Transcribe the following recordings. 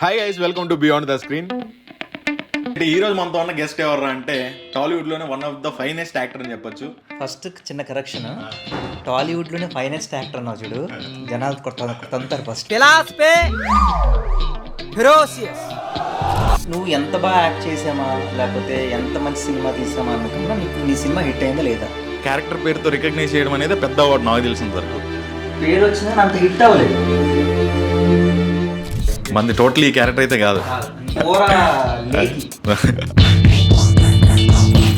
Hi guys, welcome to beyond the screen. ఈ రోజు మనతో ఉన్న గెస్ట్ ఎవరు అంటే టాలీవుడ్లోనే one of the finest actor అని చెప్పొచ్చు. ఫస్ట్ చిన్న కరెక్షన్, టాలీవుడ్లోనే ఫైనెస్ట్ యాక్టర్ అన్నావు చూడు, జనాలు కొడతారు ఫస్ట్. నువ్వు ఎంత బాగా యాక్ట్ చేసామా లేకపోతే ఎంత మంచి సినిమా తీసామా అనుకున్నా నీకు నీ సినిమా హిట్ అయిందా లేదా? క్యారెక్టర్ పేరుతో రికగ్నైజ్ చేయడం అనేది పెద్ద అవార్డు నాకు తెలిసిన వరకు. పేరు వచ్చినా అంత హిట్ అవ్వలేదు. మంది టోటల్ ఈ క్యారెక్టర్ అయితే కాదు.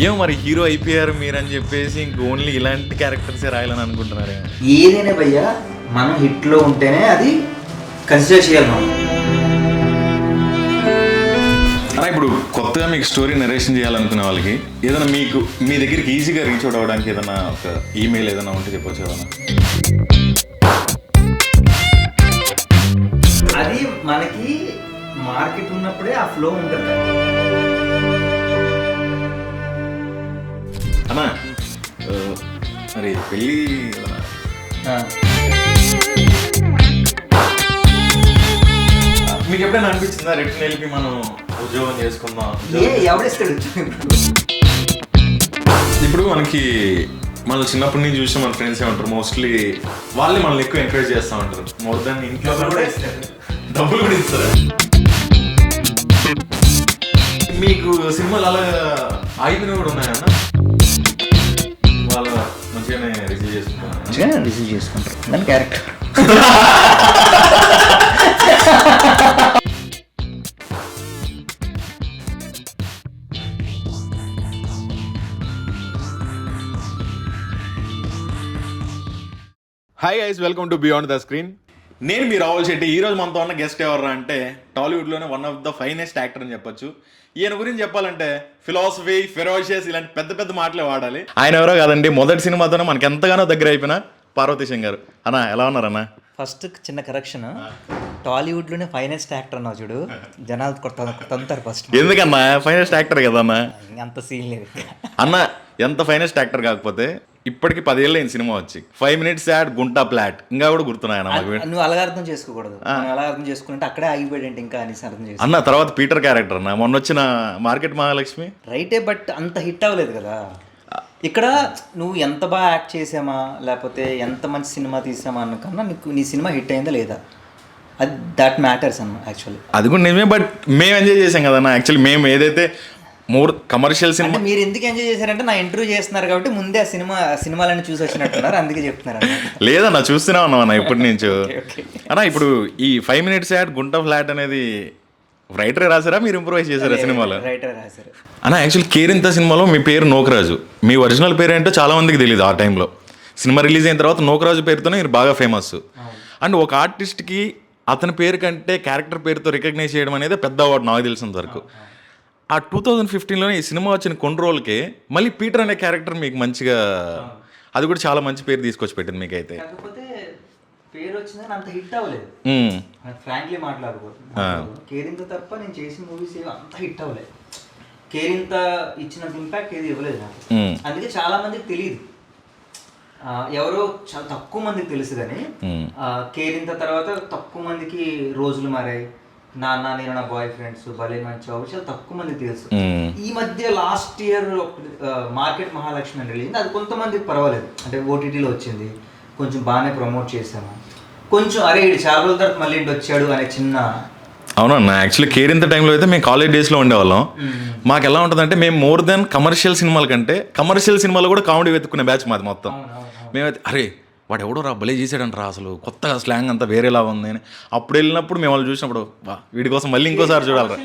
ఏమో మరి హీరో అయిపోయారు మీరని చెప్పేసి ఇంక ఓన్లీ ఇలాంటి క్యారెక్టర్సే రాయాలని అనుకుంటున్నారు. ఏదైనా భయ్యా మనం హిట్లో ఉంటేనే అది కన్సిడర్ చేయాలి మనం. ఇప్పుడు కొత్తగా మీకు స్టోరీ నరేషన్ చేయాలనుకునే వాళ్ళకి ఏదైనా మీకు మీ దగ్గరికి ఈజీగా రీచ్ అవుట్ అవ్వడానికి ఏదైనా ఒక ఈమెయిల్ ఏదైనా ఉంటే చెప్పొచ్చు ఏదైనా. అది మనకి మార్కెట్ ఉన్నప్పుడే ఆ ఫ్లో ఉంటుంది అన్నా. మరి పెళ్ళి మీకు ఎప్పుడైనా అనిపించిందా రిటర్న్ వెళ్ళి మనం ఉద్యోగం చేసుకుందాం? ఎవడేస్తాడు? ఇప్పుడు మనకి మనం చిన్నప్పటి నుంచి చూస్తే మన ఫ్రెండ్స్ ఏమంటారు, మోస్ట్లీ వాళ్ళే మనల్ని ఎక్కువ ఎంకరేజ్ చేస్తూ ఉంటారు. మోర్ దాన్ ఇంట్లో కూడా డబ్బులు కూడా ఇస్తారు. మీకు సినిమాలు అలా ఆగిపోయినవి కూడా ఉన్నాయన్న? వాళ్ళు మంచిగానే రిసీవ్ చేసుకుంటారు దాని character. Hi guys, welcome to beyond the screen. నేను మీ రాహుల్ శెట్టి. ఈ రోజు మనతో ఉన్న గెస్ట్ ఎవరు అంటే టాలీవుడ్లోనే one of the finest actor అని చెప్పొచ్చు. ఈయన గురించి చెప్పాలంటే ఫిలాసఫీ, ఫెరోషియస్ ఇలాంటి పెద్ద పెద్ద మాటలే వాడాలి. ఆయన ఎవరో కాదండి, మొదటి సినిమాతోనే మనకి ఎంతగానో దగ్గర అయిపోయిన పార్వతీశం గారు. అన్న ఎలా ఉన్నారన్న? ఫస్ట్ చిన్న కరెక్షన్, టాలీవుడ్లోనే ఫైనెస్ట్ యాక్టర్ అన్నావు చూడు, జనాలు కొడతారు ఫస్ట్. ఎందుకన్నా ఫైనెస్ట్ యాక్టర్ కదా అన్న? అంత సీన్ లేదు అన్న. ఎంత ఫైనెస్ట్ యాక్టర్ కాకపోతే ఇప్పటికి 10 ఏళ్ళు అయిన సినిమా వచ్చి 5 minutes యాడ్ గుంటా ప్లాట్ ఇంకా కూడా గుర్తున్నాయన్న మాకు. నువ్వు అలాగ అర్థం చేసుకోకూడదు. అలా అర్థం చేసుకుంటే అక్కడే ఆగిపోయాడు ఇంకా అనేసి అర్థం చేసుకో అన్న. తర్వాత పీటర్ క్యారెక్టర్ అన్న, మొన్న వచ్చిన మార్కెట్ మహాలక్ష్మి రైటే, బట్ అంత హిట్ అవ్వలేదు కదా. ఇక్కడ నువ్వు ఎంత బాగా యాక్ట్ చేసామా లేకపోతే ఎంత మంచి సినిమా తీసామా అన్నకన్నా నీకు నీ సినిమా హిట్ అయిందా లేదా, అది దట్ మ్యాటర్స్ అన్న యాక్చువల్లీ. అది కూడా నిజమే, బట్ మేము ఎంజాయ్ చేసాం కదన్నా. యాక్చువల్లీ మేము ఏదైతే మోర్ కమర్షియల్ సినిమా. మీరు ఎందుకు ఎంజాయ్ చేశారంటే నా ఇంటర్వ్యూ చేస్తున్నారు కాబట్టి ముందే ఆ సినిమాలన్నీ చూసి వచ్చినట్టున్నారు, అందుకే చెప్తున్నారు. లేదన్నా, చూస్తూనే ఉన్నాం అన్న ఇప్పటి నుంచి. అన్న ఇప్పుడు ఈ 5 minutes యాడ్ గుంటా ఫ్లాట్ అనేది రైటరే రాసారా, మీరు ఇంప్రూవైజ్ చేశారా సినిమాలో? రైటర్ రాశారు అన్న. యాక్చువల్లీ కేరింత సినిమాలో మీ పేరు నోకరాజు. మీ ఒరిజినల్ పేరు ఏంటో చాలా మందికి తెలియదు ఆ టైంలో. సినిమా రిలీజ్ అయిన తర్వాత నోకరాజు పేరుతోనే మీరు బాగా ఫేమస్. అండ్ ఒక ఆర్టిస్ట్కి అతని పేరు కంటే క్యారెక్టర్ పేరుతో రికగ్నైజ్ చేయడం అనేది పెద్ద అవార్డు నాకు తెలిసినంత వరకు. ఆ 2015లోనే ఈ సినిమా వచ్చిన కొన్ని రోజులకే మళ్ళీ పీటర్ అనే క్యారెక్టర్ మీకు మంచిగా, అది కూడా చాలా మంచి పేరు తీసుకొచ్చి పెట్టింది మీకైతే. కాకపోతే పేరు వచ్చింది అంత హిట్ అవ్వలేదు. ఫ్రాంక్లీ మాట్లాడుకోవచ్చు, కేరింత తప్ప నేను చేసిన మూవీస్ అంత హిట్ అవ్వలేదు. కేరింత ఇచ్చినంత ఇంపాక్ట్ ఏది ఇవ్వలేదు నాకు. అందుకే చాలా మందికి తెలియదు, ఎవరో చాలా తక్కువ మందికి తెలుసు. కానీ కేరింత తర్వాత తక్కువ మందికి రోజులు మారాయి, నాన్న నేను నా బాయ్ ఫ్రెండ్స్, భలే మంచి చాలా తక్కువ మందికి తెలుసు. ఈ మధ్య లాస్ట్ ఇయర్ మార్కెట్ మహాలక్ష్మి అని రిలీజ్, అది కొంతమందికి పర్వాలేదు, అంటే ఓటీటీలో వచ్చింది, కొంచెం బాగానే ప్రమోట్ చేశాము. కొంచెం అరే ఇటు చాలా రోజుల తర్వాత మళ్ళీ ఇంటి వచ్చాడు అనే చిన్న. అవునన్నా. యాక్చువల్లీ కేరింత టైంలో అయితే మేము కాలేజ్ డేస్లో ఉండేవాళ్ళం. మాకు ఎలా ఉంటుందంటే మేము మోర్ దెన్ కమర్షియల్ సినిమాల కంటే కమర్షియల్ సినిమాలో కూడా కామెడీ వెతుక్కునే బ్యాచ్ మాది మొత్తం. మేమైతే అరే వాడు ఎవడో రా భలే చేసాడంటారా, అసలు కొత్తగా స్లాంగ్ అంతా వేరేలా ఉంది అని అప్పుడు వెళ్ళినప్పుడు మేము వాళ్ళు చూసినప్పుడు వీడి కోసం మళ్ళీ ఇంకోసారి చూడాలి.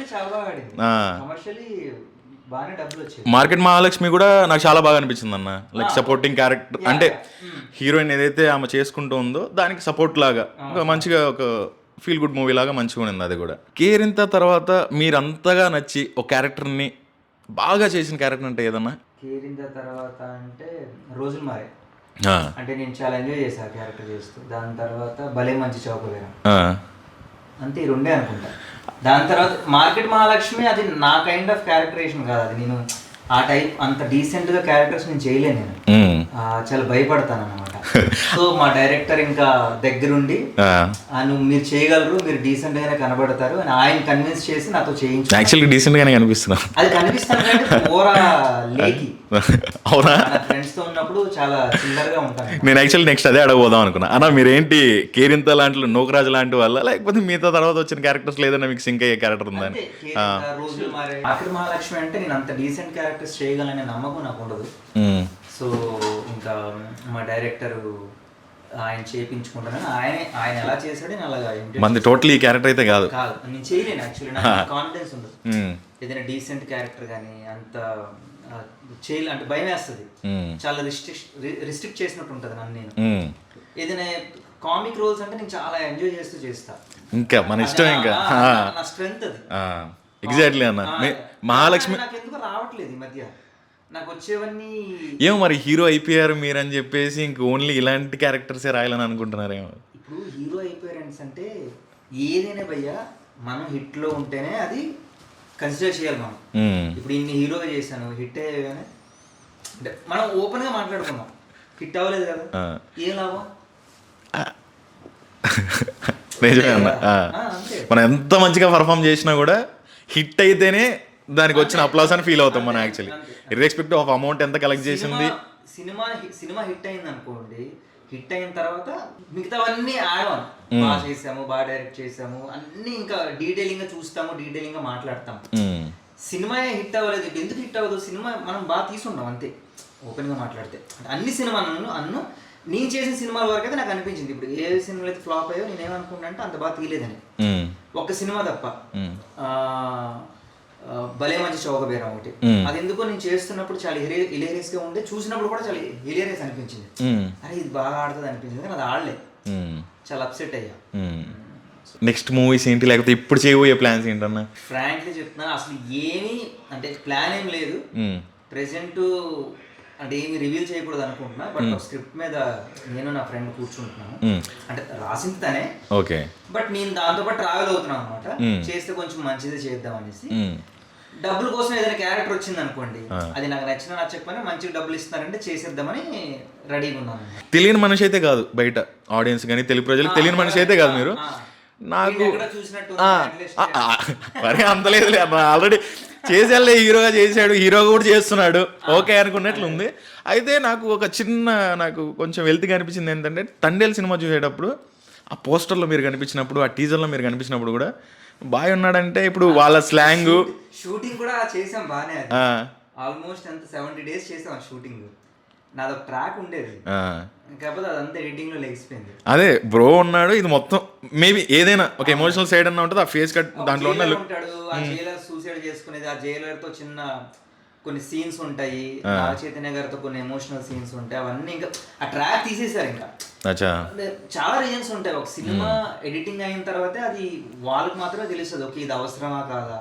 మార్కెట్ మహాలక్ష్మి కూడా నాకు చాలా బాగా అనిపించింది అన్న. లైక్ సపోర్టింగ్ క్యారెక్టర్, అంటే హీరోయిన్ ఏదైతే ఆమె చేసుకుంటూ ఉందో దానికి సపోర్ట్ లాగా మంచిగా ఒక ఫీల్ గుడ్ మూవీ లాగా మంచిగా ఉంది అది కూడా. కేరింత తర్వాత మీరు అంతగా నచ్చి ఒక క్యారెక్టర్ని బాగా చేసిన క్యారెక్టర్ అంటే ఏదన్నా? కేరింత తర్వాత అంటే రోజులు మారే, అంటే నేను చాలా ఎంజాయ్ చేశాను క్యారెక్టర్ చేస్తూ. దాని తర్వాత భలే మంచి చౌకలేరా, అంతే ఈ రెండే అనుకుంటా. దాని తర్వాత మార్కెట్ మహాలక్ష్మి, అది నా కైండ్ ఆఫ్ క్యారెక్టరేషన్ కాదు. అది నేను ఆ టైప్ అంత డీసెంట్గా క్యారెక్టర్స్ నేను చేయలేను. నేను చాలా భయపడతాను అన్నమాట. సో మా డైరెక్టర్ ఇంకా దగ్గరుండి నువ్వు మీరు చేయగలరు, మీరు డీసెంట్ గానే కనబడతారు అని ఆయన కన్విన్స్ చేసి నాతో చేయించు. యాక్చువల్లీ డీసెంట్ గానే కనిపిస్తున్నా. అది కనిపిస్తాను అంటే ఓరా లేకి అవునా? ఫ్రెండ్స్ తో ఉన్నప్పుడు చాలా చిల్లర్ గా ఉంటాను. నేను యాక్చువల్లీ నెక్స్ట్ అదే అడగబోదాం అనుకున్నా. అన్న మీరేంటి కేరింత లాంటి నోకరాజు లాంటి వాళ్ళ, లేకపోతే మిగతా తర్వాత వచ్చిన క్యారెక్టర్స్ లేదన్నా మీకు సింక్ అయ్యే క్యారెక్టర్ ఉందని? రోజులు మారే ఆఖరి మహాలక్ష్మి అంటే నేను అంత డీసెంట్ క్యారెక్టర్స్ చేయగలనే నమ్మకం నాకు ఉండదు. సో ఇంకా మా డైరెక్టర్ ఆయన చేయించుకుంటానని ఆయన ఎలా చేశాడు నేను అలాగా. మంది టోటల్ ఈ క్యారెక్టర్ అయితే కాదు, నేను చేయలేను యాక్చువల్లీ, నాకు కాన్ఫిడెన్స్ ఉండదు ఏదైనా డీసెంట్ క్యారెక్టర్ కానీ అంత చేయాలి అంటే భయం వేస్తుంది. చాలా రిస్ట్రిక్ట్ చేసినట్టు ఉంటుంది నన్ను. నేను ఏదైనా కామిక్ రోల్స్ అంటే నేను చాలా ఎంజాయ్ చేస్తూ చేస్తా. ఇంకా మన ఇష్టం, ఇంకా నా స్ట్రెంగ్త్ అది. ఎగ్జాక్ట్లీ అన్న. మహాలక్ష్మి నాకు ఎందుకు రావట్లేదు ఈ మధ్య, నాకు వచ్చేవన్నీ ఏమో మరి హీరో అయిపోయారు మీరు అని చెప్పేసి ఇంక ఓన్లీ ఇలాంటి క్యారెక్టర్సే రాయాలని అనుకుంటున్నారేమో. ఇప్పుడు హీరో అయిపోయారన్స్ అంటే ఏదైనా భయ్యా మనం హిట్లో ఉంటేనే అది కన్సిడర్ చేయాలి మనం. ఇప్పుడు ఇన్ని హీరోగా చేశాను, హిట్ అయ్యాగానే అంటే మనం ఓపెన్గా మాట్లాడుకున్నాం, హిట్ అవ్వలేదు కదా, ఏం లాభం? నిజమే అన్న. మనం ఎంత మంచిగా పర్ఫామ్ చేసినా కూడా హిట్ అయితేనే దానికి వచ్చిన అప్లాస్ అని ఫీల్ అవుతాం మనం యాక్చువల్లీ, ఇర్రెస్పెక్టివ్ ఆఫ్ అమౌంట్ ఎంత కలెక్ట్ చేసింది. సినిమా హిట్ అయింది అనుకోండి, హిట్ అయిన తర్వాత మిగతావన్నీ యాడ్ ఆన్, బాగా చేసాము, బాగా డైరెక్ట్ చేసాము, అన్ని ఇంకా డీటెయిలింగ్ గా చూస్తాము, డీటెయిలింగ్ గా మాట్లాడతాము. సినిమా హిట్ అవ్వలేదు, ఎందుకు హిట్ అవ్వదు? సినిమా మనం బాగా తీసుకున్నాం అంతే, ఓపెన్ గా మాట్లాడితే. అన్ని సినిమాలను నేను చేసిన సినిమాల వరకు అయితే నాకు అనిపించింది, ఇప్పుడు ఏ సినిమాలు అయితే ఫ్లాప్ అయ్యో నేను ఏమనుకున్నా అంటే అంత బాగా తీయలేదని. ఒక సినిమా తప్ప, భలే మంచి చౌకబేరం ఒకటి, అది ఎందుకో నేను చేస్తున్నప్పుడు చాలా హిలేరియస్ గా ఉండే, చూసినప్పుడు కూడా చాలా హిలేరియస్ అనిపించింది. అరే ఇది బాగా ఆడుతుంది అనిపించింది, కానీ అది ఆడలే, చాలా అప్సెట్ అయ్యా. నెక్స్ట్ మూవీస్ ఏంటి, లేకపోతే ఇప్పుడు చేయబోయే ప్లాన్స్ ఏంటన్నా? ఫ్రాంక్లీ చెప్తున్నాను, అసలు ఏమీ అంటే ప్లాన్ ఏం లేదు ప్రెసెంట్, అంటే ఏమి రివీల్ చేయకూడదు అనుకుంటున్నా. బట్ స్క్రిప్ట్ మీద నేను నా ఫ్రెండ్ కూర్చుంటున్నాను, అంటే రాసింది తనే, ఓకే, బట్ నేను దాంతో పాటు ట్రావెల్ అవుతున్నాను అనమాట. చేస్తే కొంచెం మంచిదే చేద్దాం అనేసి. డబ్బుల కోసం ఏదైనా క్యారెక్టర్ వచ్చింది అనుకోండి, అది నాకు నచ్చకపోయినా మంచిగా డబ్బులు ఇస్తున్నారంటే చేసేద్దామని రెడీగా ఉన్నాను. తెలియని మనిషి అయితే కాదు, బయట ఆడియన్స్ కానీ తెలుగు ప్రజలకు తెలియని మనిషి అయితే కాదు మీరు. నాకు మరి అంత లేదు, ఆల్రెడీ చేసేళ్ళే, హీరోగా చేశాడు, హీరోగా కూడా చేస్తున్నాడు, ఓకే అనుకున్నట్లు ఉంది. అయితే నాకు ఒక చిన్న, నాకు కొంచెం వెల్త్గా అనిపించింది ఏంటంటే, తండేల్ సినిమా చూసేటప్పుడు ఆ పోస్టర్లో మీరు కనిపించినప్పుడు, ఆ టీజర్లో మీరు కనిపించినప్పుడు కూడా బాగా ఉన్నాడంటే, ఇప్పుడు వాళ్ళ స్లాంగ్, షూటింగ్ కూడా చేసాం బాగానే, ఆల్మోస్ట్ ఎంత 70 days చేసాం షూటింగ్. నాదొక ట్రాక్ ఉండేది, కాకపోతే అదంతా ఎడిటింగ్ లో లెగిసిపోయింది. అదే బ్రో ఉన్నాడు, ఇది మొత్తం మేబీ ఏదైనా ఒక ఎమోషనల్ సైడ్ అన్న ఉంటుంది, ఆ ఫేస్ కట్ దాంట్లో ఉన్న ఉంటాడు. ఆ జైలర్ సూసైడ్ చేసుకునేది, ఆ జైలర్ తో చిన్న కొన్ని సీన్స్ ఉంటాయి, నాగ చైతన్య గారితో కొన్ని ఎమోషనల్ సీన్స్ ఉంటాయి, అవన్నీ ఇంకా ఆ ట్రాక్ తీసేసారు. ఇంకా చాలా రీజన్స్ ఉంటాయి. ఒక సినిమా ఎడిటింగ్ అయిన తర్వాతే అది వాళ్ళకి మాత్రమే తెలుస్తుంది, ఓకే ఇది అవసరమా కాదా,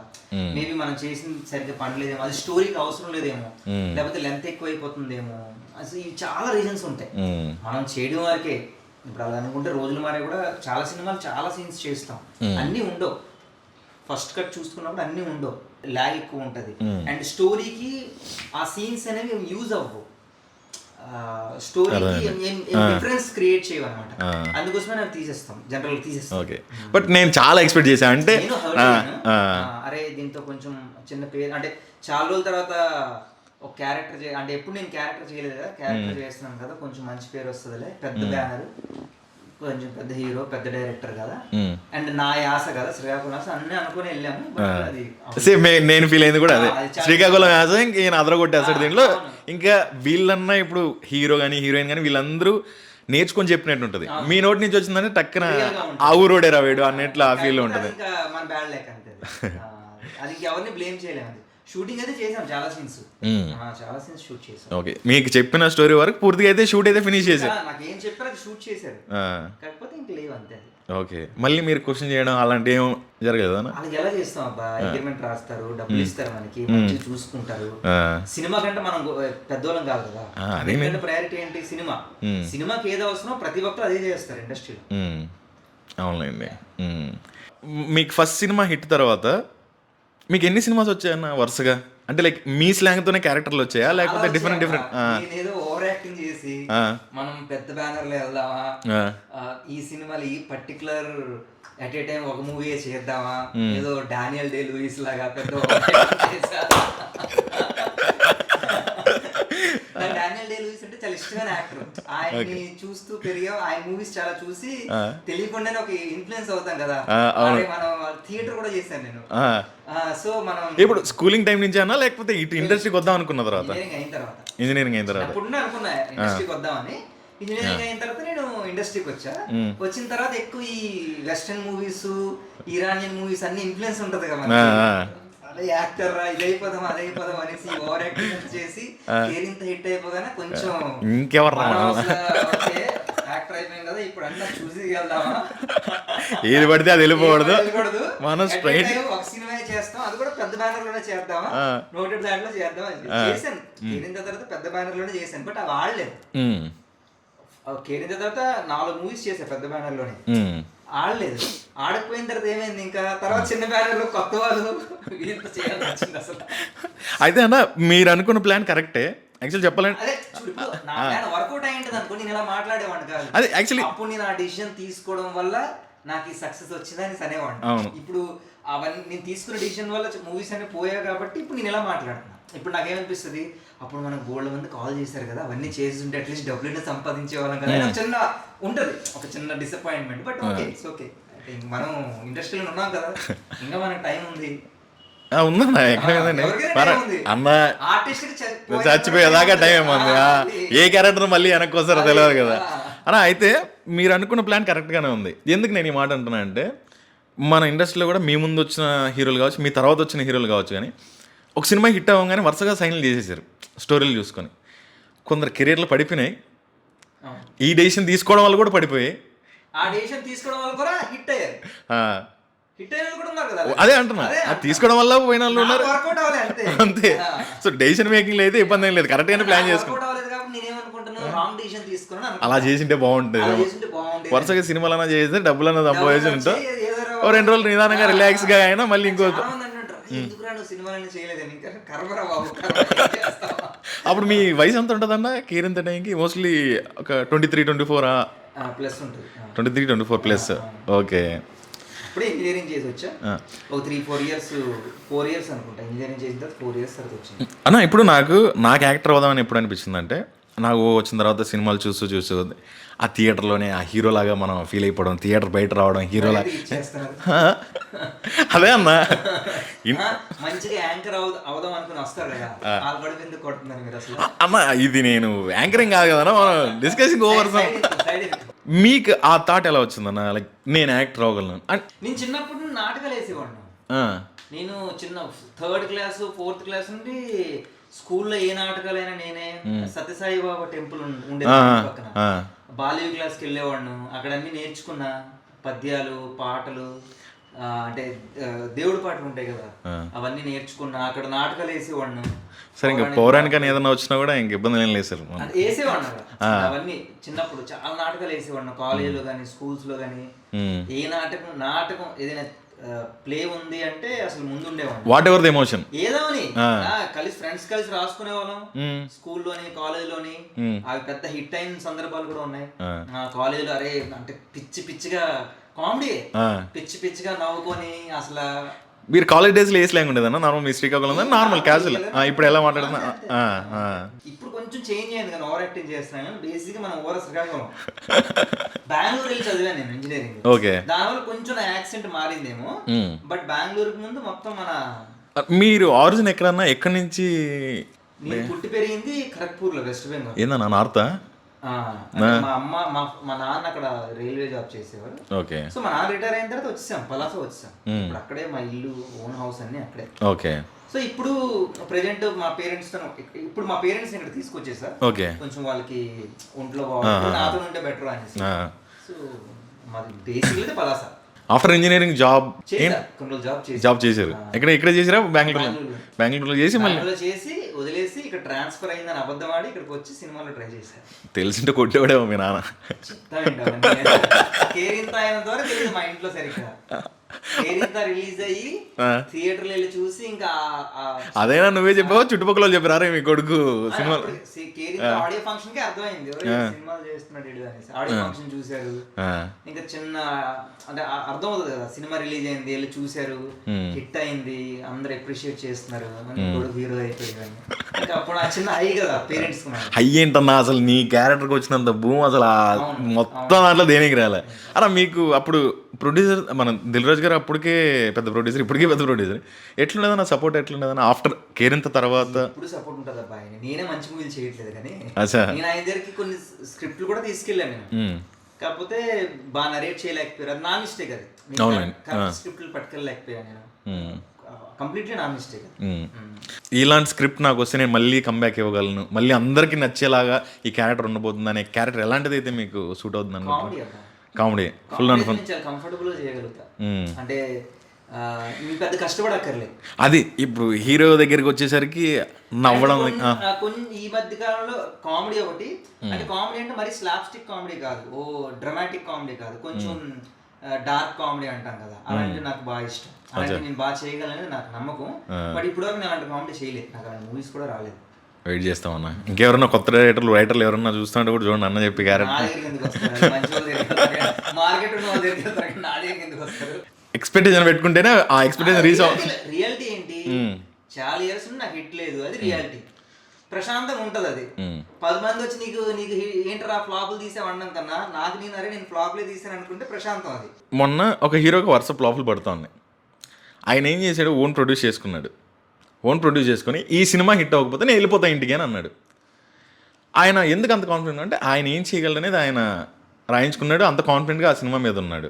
మేబీ మనం చేసిన సరిగ్గా పనిలేదేమో, అది స్టోరీకి అవసరం లేదేమో, లేకపోతే లెంత్ ఎక్కువైపోతుందేమో, అసలు ఇవి చాలా రీజన్స్ ఉంటాయి. మనం చేయడం వరకే, ఇప్పుడు అలా అనుకుంటే రోజులు మారే కూడా చాలా సినిమాలు చాలా సీన్స్ చేస్తాం, అన్నీ ఉండవు. ఫస్ట్ కట్ చూసుకున్నప్పుడు అన్నీ ఉండవు, ల్యాగ్ ఎక్కువ ఉంటుంది, అండ్ స్టోరీకి ఆ సీన్స్ అనేవి యూజ్ అవ్వవు, స్టోరీకి డిఫరెన్స్ క్రియేట్ చేయవన్నమాట. అందుకోసమే నేను తీసేస్తాం, జనరల్ తీసేస్తాం. ఓకే, బట్ నేను చాలా ఎక్స్పెక్ట్ చేశాను, అంటే అరే దీంతో కొంచెం చిన్న పేరు, అంటే చాలా రోజుల తర్వాత ఒక క్యారెక్టర్ అంటే ఎప్పుడు నేను క్యారెక్టర్ చేయలేదు కదా, క్యారెక్టర్ చేస్తున్నాను కదా, కొంచెం మంచి పేరు వస్తుందిలే, పెద్ద బ్యానర్, కొంచెం పెద్ద హీరో, పెద్ద డైరెక్టర్ కదా, అండ్ నా యాస కదా, శ్రీకాకుళం యాస అన్నీ అనుకుని వెళ్ళాము. నేను ఫీల్ అయింది కూడా అదే, శ్రీకాకుళం యాస ఇంక ఈయన అదరగొట్టేస్తాడు దీంట్లో. ఇంకా వీళ్ళన్నా ఇప్పుడు హీరో కానీ హీరోయిన్ కానీ వీళ్ళందరూ నేర్చుకొని చెప్పినట్టు ఉంటుంది, మీ నోటి నుంచి వచ్చిందంటే టక్కున ఆ ఊరోడే రావేడు అన్నట్లు ఆ ఫీల్ ఉంటుంది. మన బ్యాడ్ లేక అంతే, అది ఎవరిని బ్లేమ్ చేయలేము. షూటింగ్ అయితే చేసాం, చాలా సీన్స్ షూట్ చేసాం. ఓకే, మీకు చెప్పిన స్టోరీ వరకు పూర్తిగా అయితే షూట్ అయితే ఫినిష్ చేశారు, నాకు ఏం చెప్పారు అది షూట్ చేశారు, కాకపోతే ఇంక లేవు అంతే. ఓకే, మళ్ళీ మీరు క్వశ్చన్ చేయడం అలాంటి ఏం జరగదు? వాళ్ళకి ఎలా చేస్తాం అబ్బా, అగ్రిమెంట్ రాస్తారు, డబ్బులు ఇస్తారు, మనకి మంచిగా చూసుకుంటారు. సినిమా కంటే మనం పెద్దోళ్ళం కాదు కదా, ఎందుకంటే ప్రయారిటీ ఏంటి సినిమా, సినిమాకి ఏదో అవసరం ప్రతి ఒక్కరు అదే చేస్తారు ఇండస్ట్రీలో. అవునండి. మీకు ఫస్ట్ సినిమా హిట్ తర్వాత మీకు ఎన్ని సినిమాస్ వచ్చాయన్న వరుసగా, అంటే లైక్ మీ స్లాంగ్ తోనే క్యారెక్టర్లు వచ్చాయా, లేకపోతే డిఫరెంట్ నేనేదో ఓవర్ యాక్టింగ్ యాక్టింగ్ చేసి ఆ. మనం పెద్ద బ్యానర్లో వెళ్దామా, ఆ. ఈ సినిమాలు ఈ పర్టికులర్ ఎట్ ఏ టైం ఒక మూవీ చేద్దామా, ఏదో డానియల్ డే లూయిస్ లాగా పెద్ద డానియల్ డే లూయిస్ అంటే చాలా ఇష్టమైన యాక్టర్. ఆయన్ని చూస్తూ పెరిగాం, ఆయన మూవీస్ చాలా చూసి తెలియకుండానే ఒక ఇన్ఫ్లుయెన్స్ అవుతాం కదా. మనం థియేటర్ కూడా చేశాను నేను. సో మనం ఇప్పుడు స్కూలింగ్ టైం నుంచి అన్నా లేకపోతే ఇటు ఇండస్ట్రీకి వద్దాం అనుకున్న తర్వాత? ఇంజనీరింగ్ అయిన తర్వాత అప్పుడు అనుకున్నా ఇండస్ట్రీకి వద్దామని. ఇంజనీరింగ్ అయిన తర్వాత నేను ఇండస్ట్రీకి వచ్చా. వచ్చిన తర్వాత ఎక్కువ ఈ వెస్టర్న్ మూవీస్, ఇరానియన్ మూవీస్ అన్ని ఇన్ఫ్లుయెన్స్ ఉంటది కదా, అదే యాక్టర్ రా, ఇది అయిపోదాం అది అయిపోదాం అనేసి ఓవర్ యాక్టింగ్ చేసి కేరింత హిట్ అయిపోగానే కొంచెం ఇంకెవరు యాక్టర్ అయిపోయాం కదా, ఇప్పుడు అన్న చూసి వెళ్దామా, ఏది పడితే అది వెళ్ళిపోకూడదు, మనం స్ట్రైట్ ఒక సినిమా చేస్తాం, అది కూడా పెద్ద బ్యానర్ లోనే చేద్దామా, నోటెడ్ దాంట్లో చేద్దాం అని చేశాను. కేరింత తర్వాత పెద్ద బ్యానర్ లోనే చేశాను, బట్ అవి ఆడలేదు. కేరింత తర్వాత 4 మూవీస్ చేశా పెద్ద బ్యానర్ లోనే, ఆడలేదు. ఆడకపోయిన తర్వాత ఏమైంది, ఇంకా తర్వాత చిన్న బ్యానర్ లో కొత్త వాళ్ళు వీళ్ళతో చేయాల్సి వచ్చింది అసలు. అయితే అన్న మీరు అనుకున్న ప్లాన్ కరెక్టే. యాక్చువల్ చెప్పాలంటే అదే నా ప్లాన్ వర్కౌట్ అయ్యింటది అనుకో, నేను ఇలా మాట్లాడేవాడిని కాదు. అదే యాక్చువల్లీ అప్పుడు నేను ఆ డిసిషన్ తీసుకోవడం వల్ల నాకు ఈ సక్సెస్ వచ్చిందని అనేవాడిని. ఇప్పుడు అవన్నీ నేను తీసుకున్న డిసిషన్ వల్ల మూవీస్ అన్ని పోయా కాబట్టి ఇప్పుడు నేను ఇలా మాట్లాడుతున్నా. ఇప్పుడు నాకేమనిపిస్తుంది, అప్పుడు మనకు బోల్డ్ మంది కాల్ చేశారు కదా, అవన్నీ చేసి ఉంటే అట్లీస్ట్ డబ్బులు సంపాదించే వాళ్ళం కదా, చిన్న ఉంటది ఒక చిన్న disappointment. But okay, it's okay. మనం ఇండస్ట్రీలో ఉన్నాం కదా, ఇంకా మనకు టైం ఉంది. ఉందన్న ఎక్కడ అన్న చచ్చిపోయేదాకా టైం ఏముంది, ఏ క్యారెక్టర్ మళ్ళీ వెనక్కి వస్తారో తెలియదు కదా అన్న. అయితే మీరు అనుకున్న ప్లాన్ కరెక్ట్గానే ఉంది. ఎందుకు నేను ఈ మాట అంటున్నా అంటే, మన ఇండస్ట్రీలో కూడా మీ ముందు వచ్చిన హీరోలు కావచ్చు, మీ తర్వాత వచ్చిన హీరోలు కావచ్చు, కానీ ఒక సినిమా హిట్ అవ్వగానే వరుసగా సైన్లు చేసేసారు స్టోరీలు చూసుకొని. కొందరు కెరీర్లు పడిపోయినాయి, ఈ డెసిషన్ తీసుకోవడం వల్ల కూడా పడిపోయాయి, ఆ డెసిషన్ తీసుకోవడం వల్ల కూడా హిట్ అయ్యారు. అదే అంటున్నా, అది తీసుకోవడం వల్ల పోయిన వాళ్ళు ఉన్నారు అంతే. సో డెసిషన్ మేకింగ్ లో అయితే ఇబ్బంది ఏం లేదు, కరెక్ట్ గానే ప్లాన్ చేసుకున్నాను. అలా చేసింటే బాగుంటుంది, వరుసగా సినిమాలన్నా చేస్తే డబ్బులన్నా సంపాదించి ఉంటా, ఓ 2 రోజులు నిదానంగా రిలాక్స్ గా అయినా మళ్ళీ ఇంకో అప్పుడు మీ వయసు ఎంత ఉంటుందన్న కేరింత టైంకి? మోస్ట్లీ ఒక 23-24 ప్లస్ ఉంటుంది, 23-24 ప్లస్. ఓకే. ఇప్పుడే ఇంజనీరింగ్ చేసి వచ్చా, ఒక 3-4 ఇయర్స్ అనుకుంటా. ఇంజనీరింగ్ చేసిన తర్వాత 4 ఇయర్స్ తర్వాత వచ్చింది అన్న. ఇప్పుడు నాకు యాక్టర్ అవుదామని ఎప్పుడు అనిపించింది అంటే, నాకు వచ్చిన తర్వాత సినిమాలు చూస్తూ ఆ థియేటర్లోనే ఆ హీరోలాగా మనం ఫీల్ అయిపోవడం, థియేటర్ బయట రావడం హీరోలాగా. అదే అన్న, మంచిగా యాంకర్ అవుదాం అనుకుని వస్తారు కదా, ఎందుకు కొడుతున్నారు మీరు అసలు? అన్న ఇది నేను యాంకరింగ్ కాదు కదా, మనం డిస్కసింగ్ ఓవర్. మీకు ఆ థాట్ ఎలా వచ్చిందన్న, లైక్ నేను యాక్టర్ అవ్వగలను? నేను చిన్నప్పుడు నాటకాలు వేసేవాడిని. నేను చిన్న 3rd క్లాస్ 4th క్లాస్ నుండి స్కూల్లో ఏ నాటకాలైనా నేనే. సత్యసాయి బాబా టెంపుల్ ఉండేది పక్కన, బాల్య క్లాస్కి వెళ్ళేవాడిను. అక్కడ అన్ని నేర్చుకున్నా, పద్యాలు పాటలు, అంటే దేవుడి పాటలు ఉంటాయి కదా, అవన్నీ నేర్చుకున్నా. అక్కడ నాటకాలు వేసేవాడిను. సరే, ఇంకా పౌరాణికని ఏదైనా వచ్చినా కూడా ఇంక ఇబ్బంది ఏం లేదు సార్, వేసేవాడిన అవన్నీ. చిన్నప్పుడు చాలా నాటకాలు వేసేవాడిన, కాలేజీలో కానీ స్కూల్స్ లో కానీ. ఏ నాటకం ఏదైనా ప్లే ఉంది అంటే అసలు ముందు ఉండేవాడిని. వాట్ ఎవర్ ద ఎమోషన్ ఏదోని కలిసి ఫ్రెండ్స్ కలిసి రాసుకునే వాళ్ళం స్కూల్లోని కాలేజీలోని. అవి పెద్ద హిట్ అయిన సందర్భాలు కూడా ఉన్నాయి. కాలేజీలో అరే అంటే పిచ్చిగా కామెడీ, పిచ్చిగా నవ్వుకొని అసలు. మీరు కాలేజ్ డేస్ లో ఏ స్లాంగ్ ఉండేదన్న? నార్మల్ మీ శ్రీకాకుళం నార్మల్ క్యాజువల్, ఇప్పుడు ఎలా మాట్లాడుతున్నా? ఇప్పుడు కొంచెం చేంజ్ అయింది కానీ ఓవర్ యాక్టింగ్ చేస్తున్నాను. బేసిక్ మనం ఓవర్ శ్రీకాకుళం, బెంగళూరు వెళ్ళి చదివాను నేను ఇంజనీరింగ్. ఓకే, దానివల్ల కొంచెం యాక్సెంట్ మారిందేమో. బట్ బెంగళూరుకి ముందు మొత్తం మన. మీరు ఆరిజిన్ ఎక్కడన్నా, ఎక్కడి నుంచి? నేను పుట్టి పెరిగింది ఖరగ్పూర్ లో, వెస్ట్ బెంగాల్. ఏందన్నా నార్తా? మా అమ్మ మా నాన్న అక్కడ రైల్వే జాబ్ చేసేవారు. ఓకే. సో మా నాన్న రిటైర్ అయిన తర్వాత వచ్చేసాం, పలాస వచ్చేసాం. ఇప్పుడు అక్కడే మా ఇల్లు, ఓన్ హౌస్ అన్ని అక్కడే. ఓకే. సో ఇప్పుడు ప్రెజెంట్ మా పేరెంట్స్ తో, ఇప్పుడు మా పేరెంట్స్ ఇక్కడ తీసుకొచ్చేసారు. ఓకే. కొంచెం వాళ్ళకి ఒంట్లో బాగుంటుంది, నాతో ఉంటే బెటర్ అనేసి. సో మాది basically Palasa. After engineering job చేశారు. ఇక్కడ చేసారా? బెంగళూరులో చేసి మళ్ళీ చేసి వదిలేసి ఇక్కడ ట్రాన్స్ఫర్ అయిందని అబద్ధం ఆడి ఇక్కడికి వచ్చి సినిమాలో ట్రై చేశారు. తెలిసింటే కొట్టేవాడేమో మీ నాన్న. కేరింత అయిన ద్వారా తెలియదు మా ఇంట్లో సరిగ్గా. కేరింత రిలీజ్ అయ్యి థియేటర్లో వెళ్ళి చూసి ఇంకా అదైనా నువ్వే చెప్పావు, చుట్టుపక్కల వాళ్ళు చెప్పారా మీ కొడుకు సినిమా కేరింత ఆడియో ఫంక్షన్ కి అర్థమైంది సినిమాలు చేస్తున్నాడు ఇడు అనేసి. ఆడియో ఫంక్షన్ చూశారు, ఇంకా చిన్న అంటే అర్థం అవుతుంది కదా, సినిమా రిలీజ్ అయింది వెళ్ళి చూశారు, హిట్ అయింది, అందరు అప్రిషియేట్ చేస్తున్నారు, కొడుకు హీరో అయిపోయింది. ఇంకా అప్పుడు ఆ చిన్న హై కదా పేరెంట్స్. హై ఏంటన్నా అసలు నీ క్యారెక్టర్కి వచ్చినంత భూమి అసలు మొత్తం దాంట్లో దేనికి రాలే అలా మీకు. అప్పుడు ప్రొడ్యూసర్ మన దిల్ రాజు గారు అప్పటికే పెద్ద ప్రొడ్యూసర్, ఇప్పటికే పెద్ద ప్రొడ్యూసర్. ఎట్లుండదన్న సపోర్ట్, ఎట్లుండదన్న ఆఫ్టర్ కేరింత తర్వాత? ఇప్పుడు సపోర్ట్ ఉంటుంది అబ్బాయి, నేనే మంచి మూవీలు చేయట్లేదు కానీ అచ్చా నేను ఆయన దగ్గరికి కొన్ని స్క్రిప్ట్లు కూడా తీసుకెళ్ళాను నేను, కాకపోతే బాగా నరేట్ చేయలేకపోయారు. అది నా మిస్టేక్, అది స్క్రిప్ట్లు పట్టుకెళ్ళలేకపోయాను నేను, కంప్లీట్లీ నా మిస్టేక్. ఇలాంటి స్క్రిప్ట్ నాకు వస్తే నేను మళ్ళీ కంబ్యాక్ ఇవ్వగలను, మళ్ళీ అందరికీ నచ్చేలాగా ఈ క్యారెక్టర్ ఉండబోతుంది అనే క్యారెక్టర్ ఎలాంటిది అయితే మీకు సూట్ అవుతుంది అనుకుంటున్నా? కామెడీ ఫుల్ అండ్ ఫన్, చాలా కంఫర్టబుల్ గా చేయగలుగుతా. అంటే మీకు పెద్ద కష్టపడక్కర్లేదు. అది ఇప్పుడు హీరో దగ్గరికి వచ్చేసరికి నవ్వడం. కొన్ని ఈ మధ్య కాలంలో కామెడీ ఒకటి, అంటే కామెడీ అంటే మరి స్లాప్స్టిక్ కామెడీ కాదు, ఓ డ్రామాటిక్ కామెడీ కాదు, కొంచెం డార్క్ కామెడీ అంటాం కదా, అలాంటివి నాకు బాగా ఇష్టం. అలాంటి నేను బాగా చేయగలనేది నాకు నమ్మకం. బట్ ఇప్పటివరకు నేను అలాంటి కామెడీ చేయలేదు, నాకు అలాంటి మూవీస్ కూడా రాలేదు. వెయిట్ చేస్తామన్నా. ఇంకెవరన్నా కొత్త రైటర్లు ఎవరన్నా చూస్తుంటే కూడా చూడండి అన్న చెప్పి క్యారెక్టర్. ఎక్స్పెక్టేషన్ పెట్టుకుంటేనే ఆ ఎక్స్పెక్టేషన్ రీచ్ అవుతుంది. రియాలిటీ ఏంటి, చాలా ఇయర్స్ నాకు హిట్ లేదు, అది రియాలిటీ. ప్రశాంతంగా ఉంటది అది. 10 మంది వచ్చి నీకు ఏంటరా ఫ్లాపులు తీసావడం కన్నా నాకు నేను ఫ్లాప్లే తీసాను అనుకుంటే ప్రశాంతం అది. మొన్న ఒక హీరోకి వరుస ఫ్లాపులు పడుతుంది. ఆయన ఏం చేశాడు, ఓన్ ప్రొడ్యూస్ చేసుకుని ఈ సినిమా హిట్ అవ్వకపోతే నేను వెళ్ళిపోతా ఇంటికి అని అన్నాడు. ఆయన ఎందుకు అంత కాన్ఫిడెంట్ అంటే ఆయన ఏం చేయగలడు అనేది ఆయన రాయించుకున్నాడు, అంత కాన్ఫిడెంట్గా ఆ సినిమా మీద ఉన్నాడు.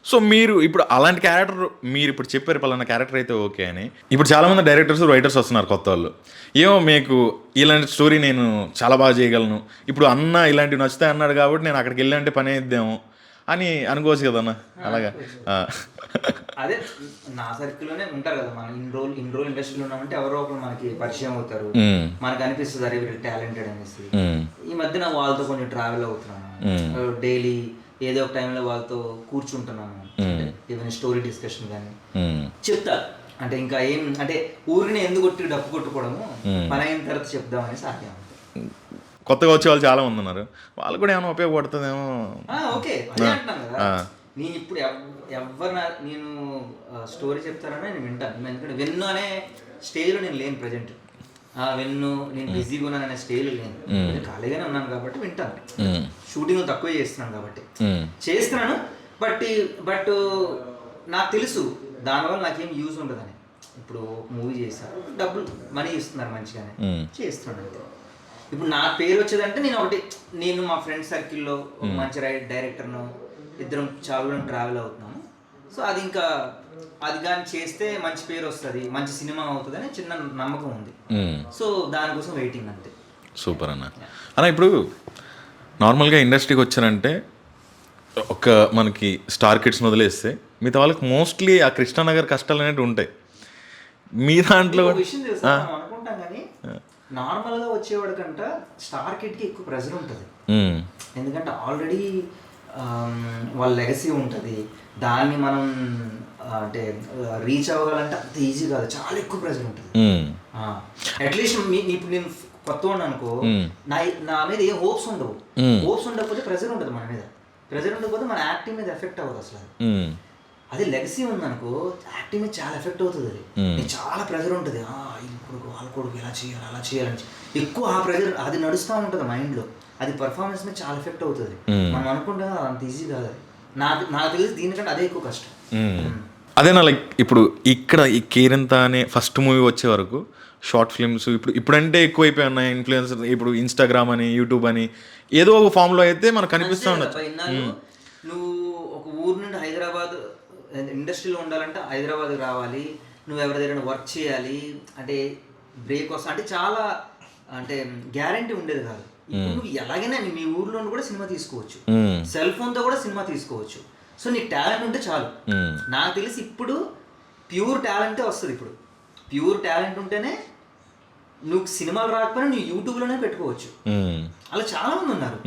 సో మీరు ఇప్పుడు అలాంటి క్యారెక్టర్ మీరు ఇప్పుడు చెప్పారు పలానా క్యారెక్టర్ అయితే ఓకే అని. ఇప్పుడు చాలామంది డైరెక్టర్స్ రైటర్స్ వస్తున్నారు కొత్త వాళ్ళు, ఏమో మీకు ఇలాంటి స్టోరీ నేను చాలా బాగా చేయగలను, ఇప్పుడు అన్న ఇలాంటివి నచ్చుతాయి అన్నాడు కాబట్టి నేను అక్కడికి వెళ్ళి అంటే పని అయిద్దాము అని అనుకోవచ్చు కదన్న. అలాగా అదే నా సర్కిల్లోనే ఉంటారు కదా, మనం ఇన్ని రోజులు ఇండస్ట్రీలో ఉన్నామంటే ఎవరో ఒకరు మనకి పరిచయం అవుతారు, మనకు అనిపిస్తుంది అరే వీళ్ళు టాలెంటెడ్ అనేసి. ఈ మధ్య నా వాళ్ళతో కొంచెం ట్రావెల్ అవుతున్నాను, డైలీ ఏదో ఒక టైంలో వాళ్ళతో కూర్చుంటున్నాను, ఈవెన్ స్టోరీ డిస్కషన్ కానీ చెప్తా. అంటే ఇంకా ఏం అంటే ఊరిని ఎందుకు కొట్టి డప్పు కొట్టుకోవడము, పని అయిన తర్వాత చెప్దామని సాధ్యం. కొత్తగా వచ్చే వాళ్ళు చాలా మంది ఉన్నారు, వాళ్ళు కూడా ఏమైనా ఉపయోగపడుతుందేమో. ఓకే అదే అంటున్నాను కదా, నేను ఇప్పుడు నేను స్టోరీ చెప్తానని నేను వింటాను. ఎందుకంటే వెన్ను అనే స్టేజ్లో నేను లేను ప్రజెంట్, వెన్ను నేను బిజీగా ఉన్నాను అనే స్టేజ్లో లేను, ఖాళీగానే ఉన్నాను కాబట్టి వింటాను. షూటింగ్ తక్కువ చేస్తున్నాను కాబట్టి చేస్తున్నాను, బట్ నాకు తెలుసు దానివల్ల నాకేం యూజ్ ఉండదని. ఇప్పుడు మూవీ చేశాను, డబ్బులు మనీ ఇస్తున్నారు మంచిగానే చేస్తున్నాను అంతే. ఇప్పుడు నా పేరు వచ్చేదంటే నేను మా ఫ్రెండ్ సర్కిల్లో మంచి డైరెక్టర్ను ఇద్దరం చాలా ట్రావెల్ అవుతున్నాము. సో అది ఇంకా అది కానీ చేస్తే మంచి పేరు వస్తుంది, మంచి సినిమా అవుతుంది అని చిన్న నమ్మకం ఉంది. సో దానికోసం వెయిటింగ్ అంతే. సూపర్ అన్న. ఇప్పుడు నార్మల్గా ఇండస్ట్రీకి వచ్చారంటే ఒక మనకి స్టార్ కిడ్స్ని వదిలేస్తే మిగతా వాళ్ళకి మోస్ట్లీ ఆ కృష్ణానగర్ కష్టాలు అనేవి ఉంటాయి. మీ దాంట్లో విషయం తెలుసా అనుకుంటాం కానీ నార్మల్గా వచ్చేవాడి కంట స్టార్ కిడ్కి ఎక్కువ ప్రెజర్ ఉంటుంది. ఎందుకంటే ఆల్రెడీ వాళ్ళ లెగసీ ఉంటుంది, దాన్ని మనం అంటే రీచ్ అవ్వగలంటే అంత ఈజీ కాదు, చాలా ఎక్కువ ప్రెజర్ ఉంటుంది. అట్లీస్ట్ ఇప్పుడు నేను కొత్త వాడిని అనుకో, నా మీద ఏ హోప్స్ ఉండవు, హోప్స్ ఉండకపోతే ప్రెజర్ ఉంటుంది మన మీద, ప్రెజర్ ఉండకపోతే మన యాక్టింగ్ మీద ఎఫెక్ట్ అవ్వదు అసలు. అదే లెగసీ ఉందనుకో యాక్టింగ్ మీద చాలా ఎఫెక్ట్ అవుతుంది. అది చాలా ప్రెజర్ ఉంటుంది, కొడుకు వాళ్ళ కొడుకు ఎలా చేయాలి అలా చేయాలని ఎక్కువ ఆ ప్రెజర్ అది నడుస్తూ ఉంటుంది మైండ్లో, అది పర్ఫార్మెన్స్ మీద చాలా ఎఫెక్ట్ అవుతుంది. మనం అనుకుంటే అంత ఈజీ కాదు. నాకు తెలిసి దీనికంటే అదే ఎక్కువ కష్టం. అదేనా లైక్ ఇప్పుడు ఇక్కడ ఈ కేరింత అనే ఫస్ట్ మూవీ వచ్చే వరకు షార్ట్ ఫిల్మ్స్ ఇప్పుడంటే ఎక్కువైపోయి ఉన్నాయి, ఇన్ఫ్లుయెన్సర్ ఇప్పుడు ఇన్స్టాగ్రామ్ అని యూట్యూబ్ అని ఏదో ఒక ఫామ్లో అయితే మనకు కనిపిస్తూ ఉండదు. నువ్వు ఒక ఊరు నుండి హైదరాబాద్ ఇండస్ట్రీలో ఉండాలంటే హైదరాబాద్ రావాలి, నువ్వు ఎవరి దగ్గర వర్క్ చేయాలి, అంటే బ్రేక్ వస్తా అంటే చాలా అంటే గ్యారంటీ ఉండేది కాదు. ఇప్పుడు నువ్వు ఎలాగైనా మీ ఊర్లో కూడా సినిమా తీసుకోవచ్చు, సెల్ ఫోన్తో కూడా సినిమా తీసుకోవచ్చు. సో నీకు టాలెంట్ ఉంటే చాలు. నాకు తెలిసి ఇప్పుడు ప్యూర్ టాలెంటే వస్తుంది. ఇప్పుడు ప్యూర్ టాలెంట్ ఉంటేనే నువ్వు సినిమాలు రాకపోయినా నువ్వు యూట్యూబ్లోనే పెట్టుకోవచ్చు. అలా చాలా మంది ఉన్నారు.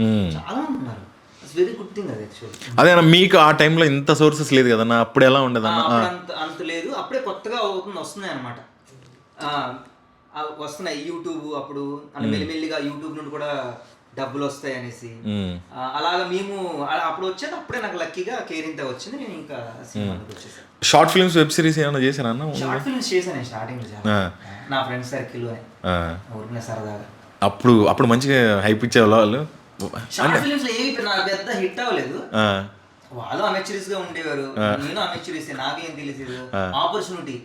వెరీ గుడ్ థింగ్ అది యాక్చువల్లీ. అదే అన్న, మీకు ఆ టైంలో ఇంత సోర్సెస్ లేదు కదన్నా, అప్పుడు ఎలా ఉండదన్న? అంత లేదు, అప్పుడే కొత్తగా వస్తున్నాయి అనమాట, వస్తున్నాయి యూట్యూబ్ అప్పుడు అంటే మెల్లిమెల్లిగా యూట్యూబ్ నుండి కూడా డబ్బులు వస్తాయి అనేసి అలాగా మేము అప్పుడు వచ్చేది. అప్పుడే నాకు లక్కీగా కేరింత వచ్చింది, నేను ఇంకా సినిమాకి వచ్చేసాను. షార్ట్ ఫిల్మ్స్, వెబ్ సిరీస్ ఏమైనా చేశారా అన్న? షార్ట్ ఫిల్మ్స్ చేశాను నేను స్టార్టింగ్ నా ఫ్రెండ్స్ సర్కిల్ ఊరికే సరదాగా. అప్పుడు మంచిగా హైప్ ఇచ్చేవాళ్ళు వాళ్ళు. షార్ట్ ఫిల్మ్స్ ఏవి నాకు పెద్ద హిట్ అవ్వలేదు, వాళ్ళు అమెచ్యూరిస్ గా ఉండేవారు, నేను అమెచ్యూరిస్, నాకేం తెలిసేది. ఆపర్చునిటీ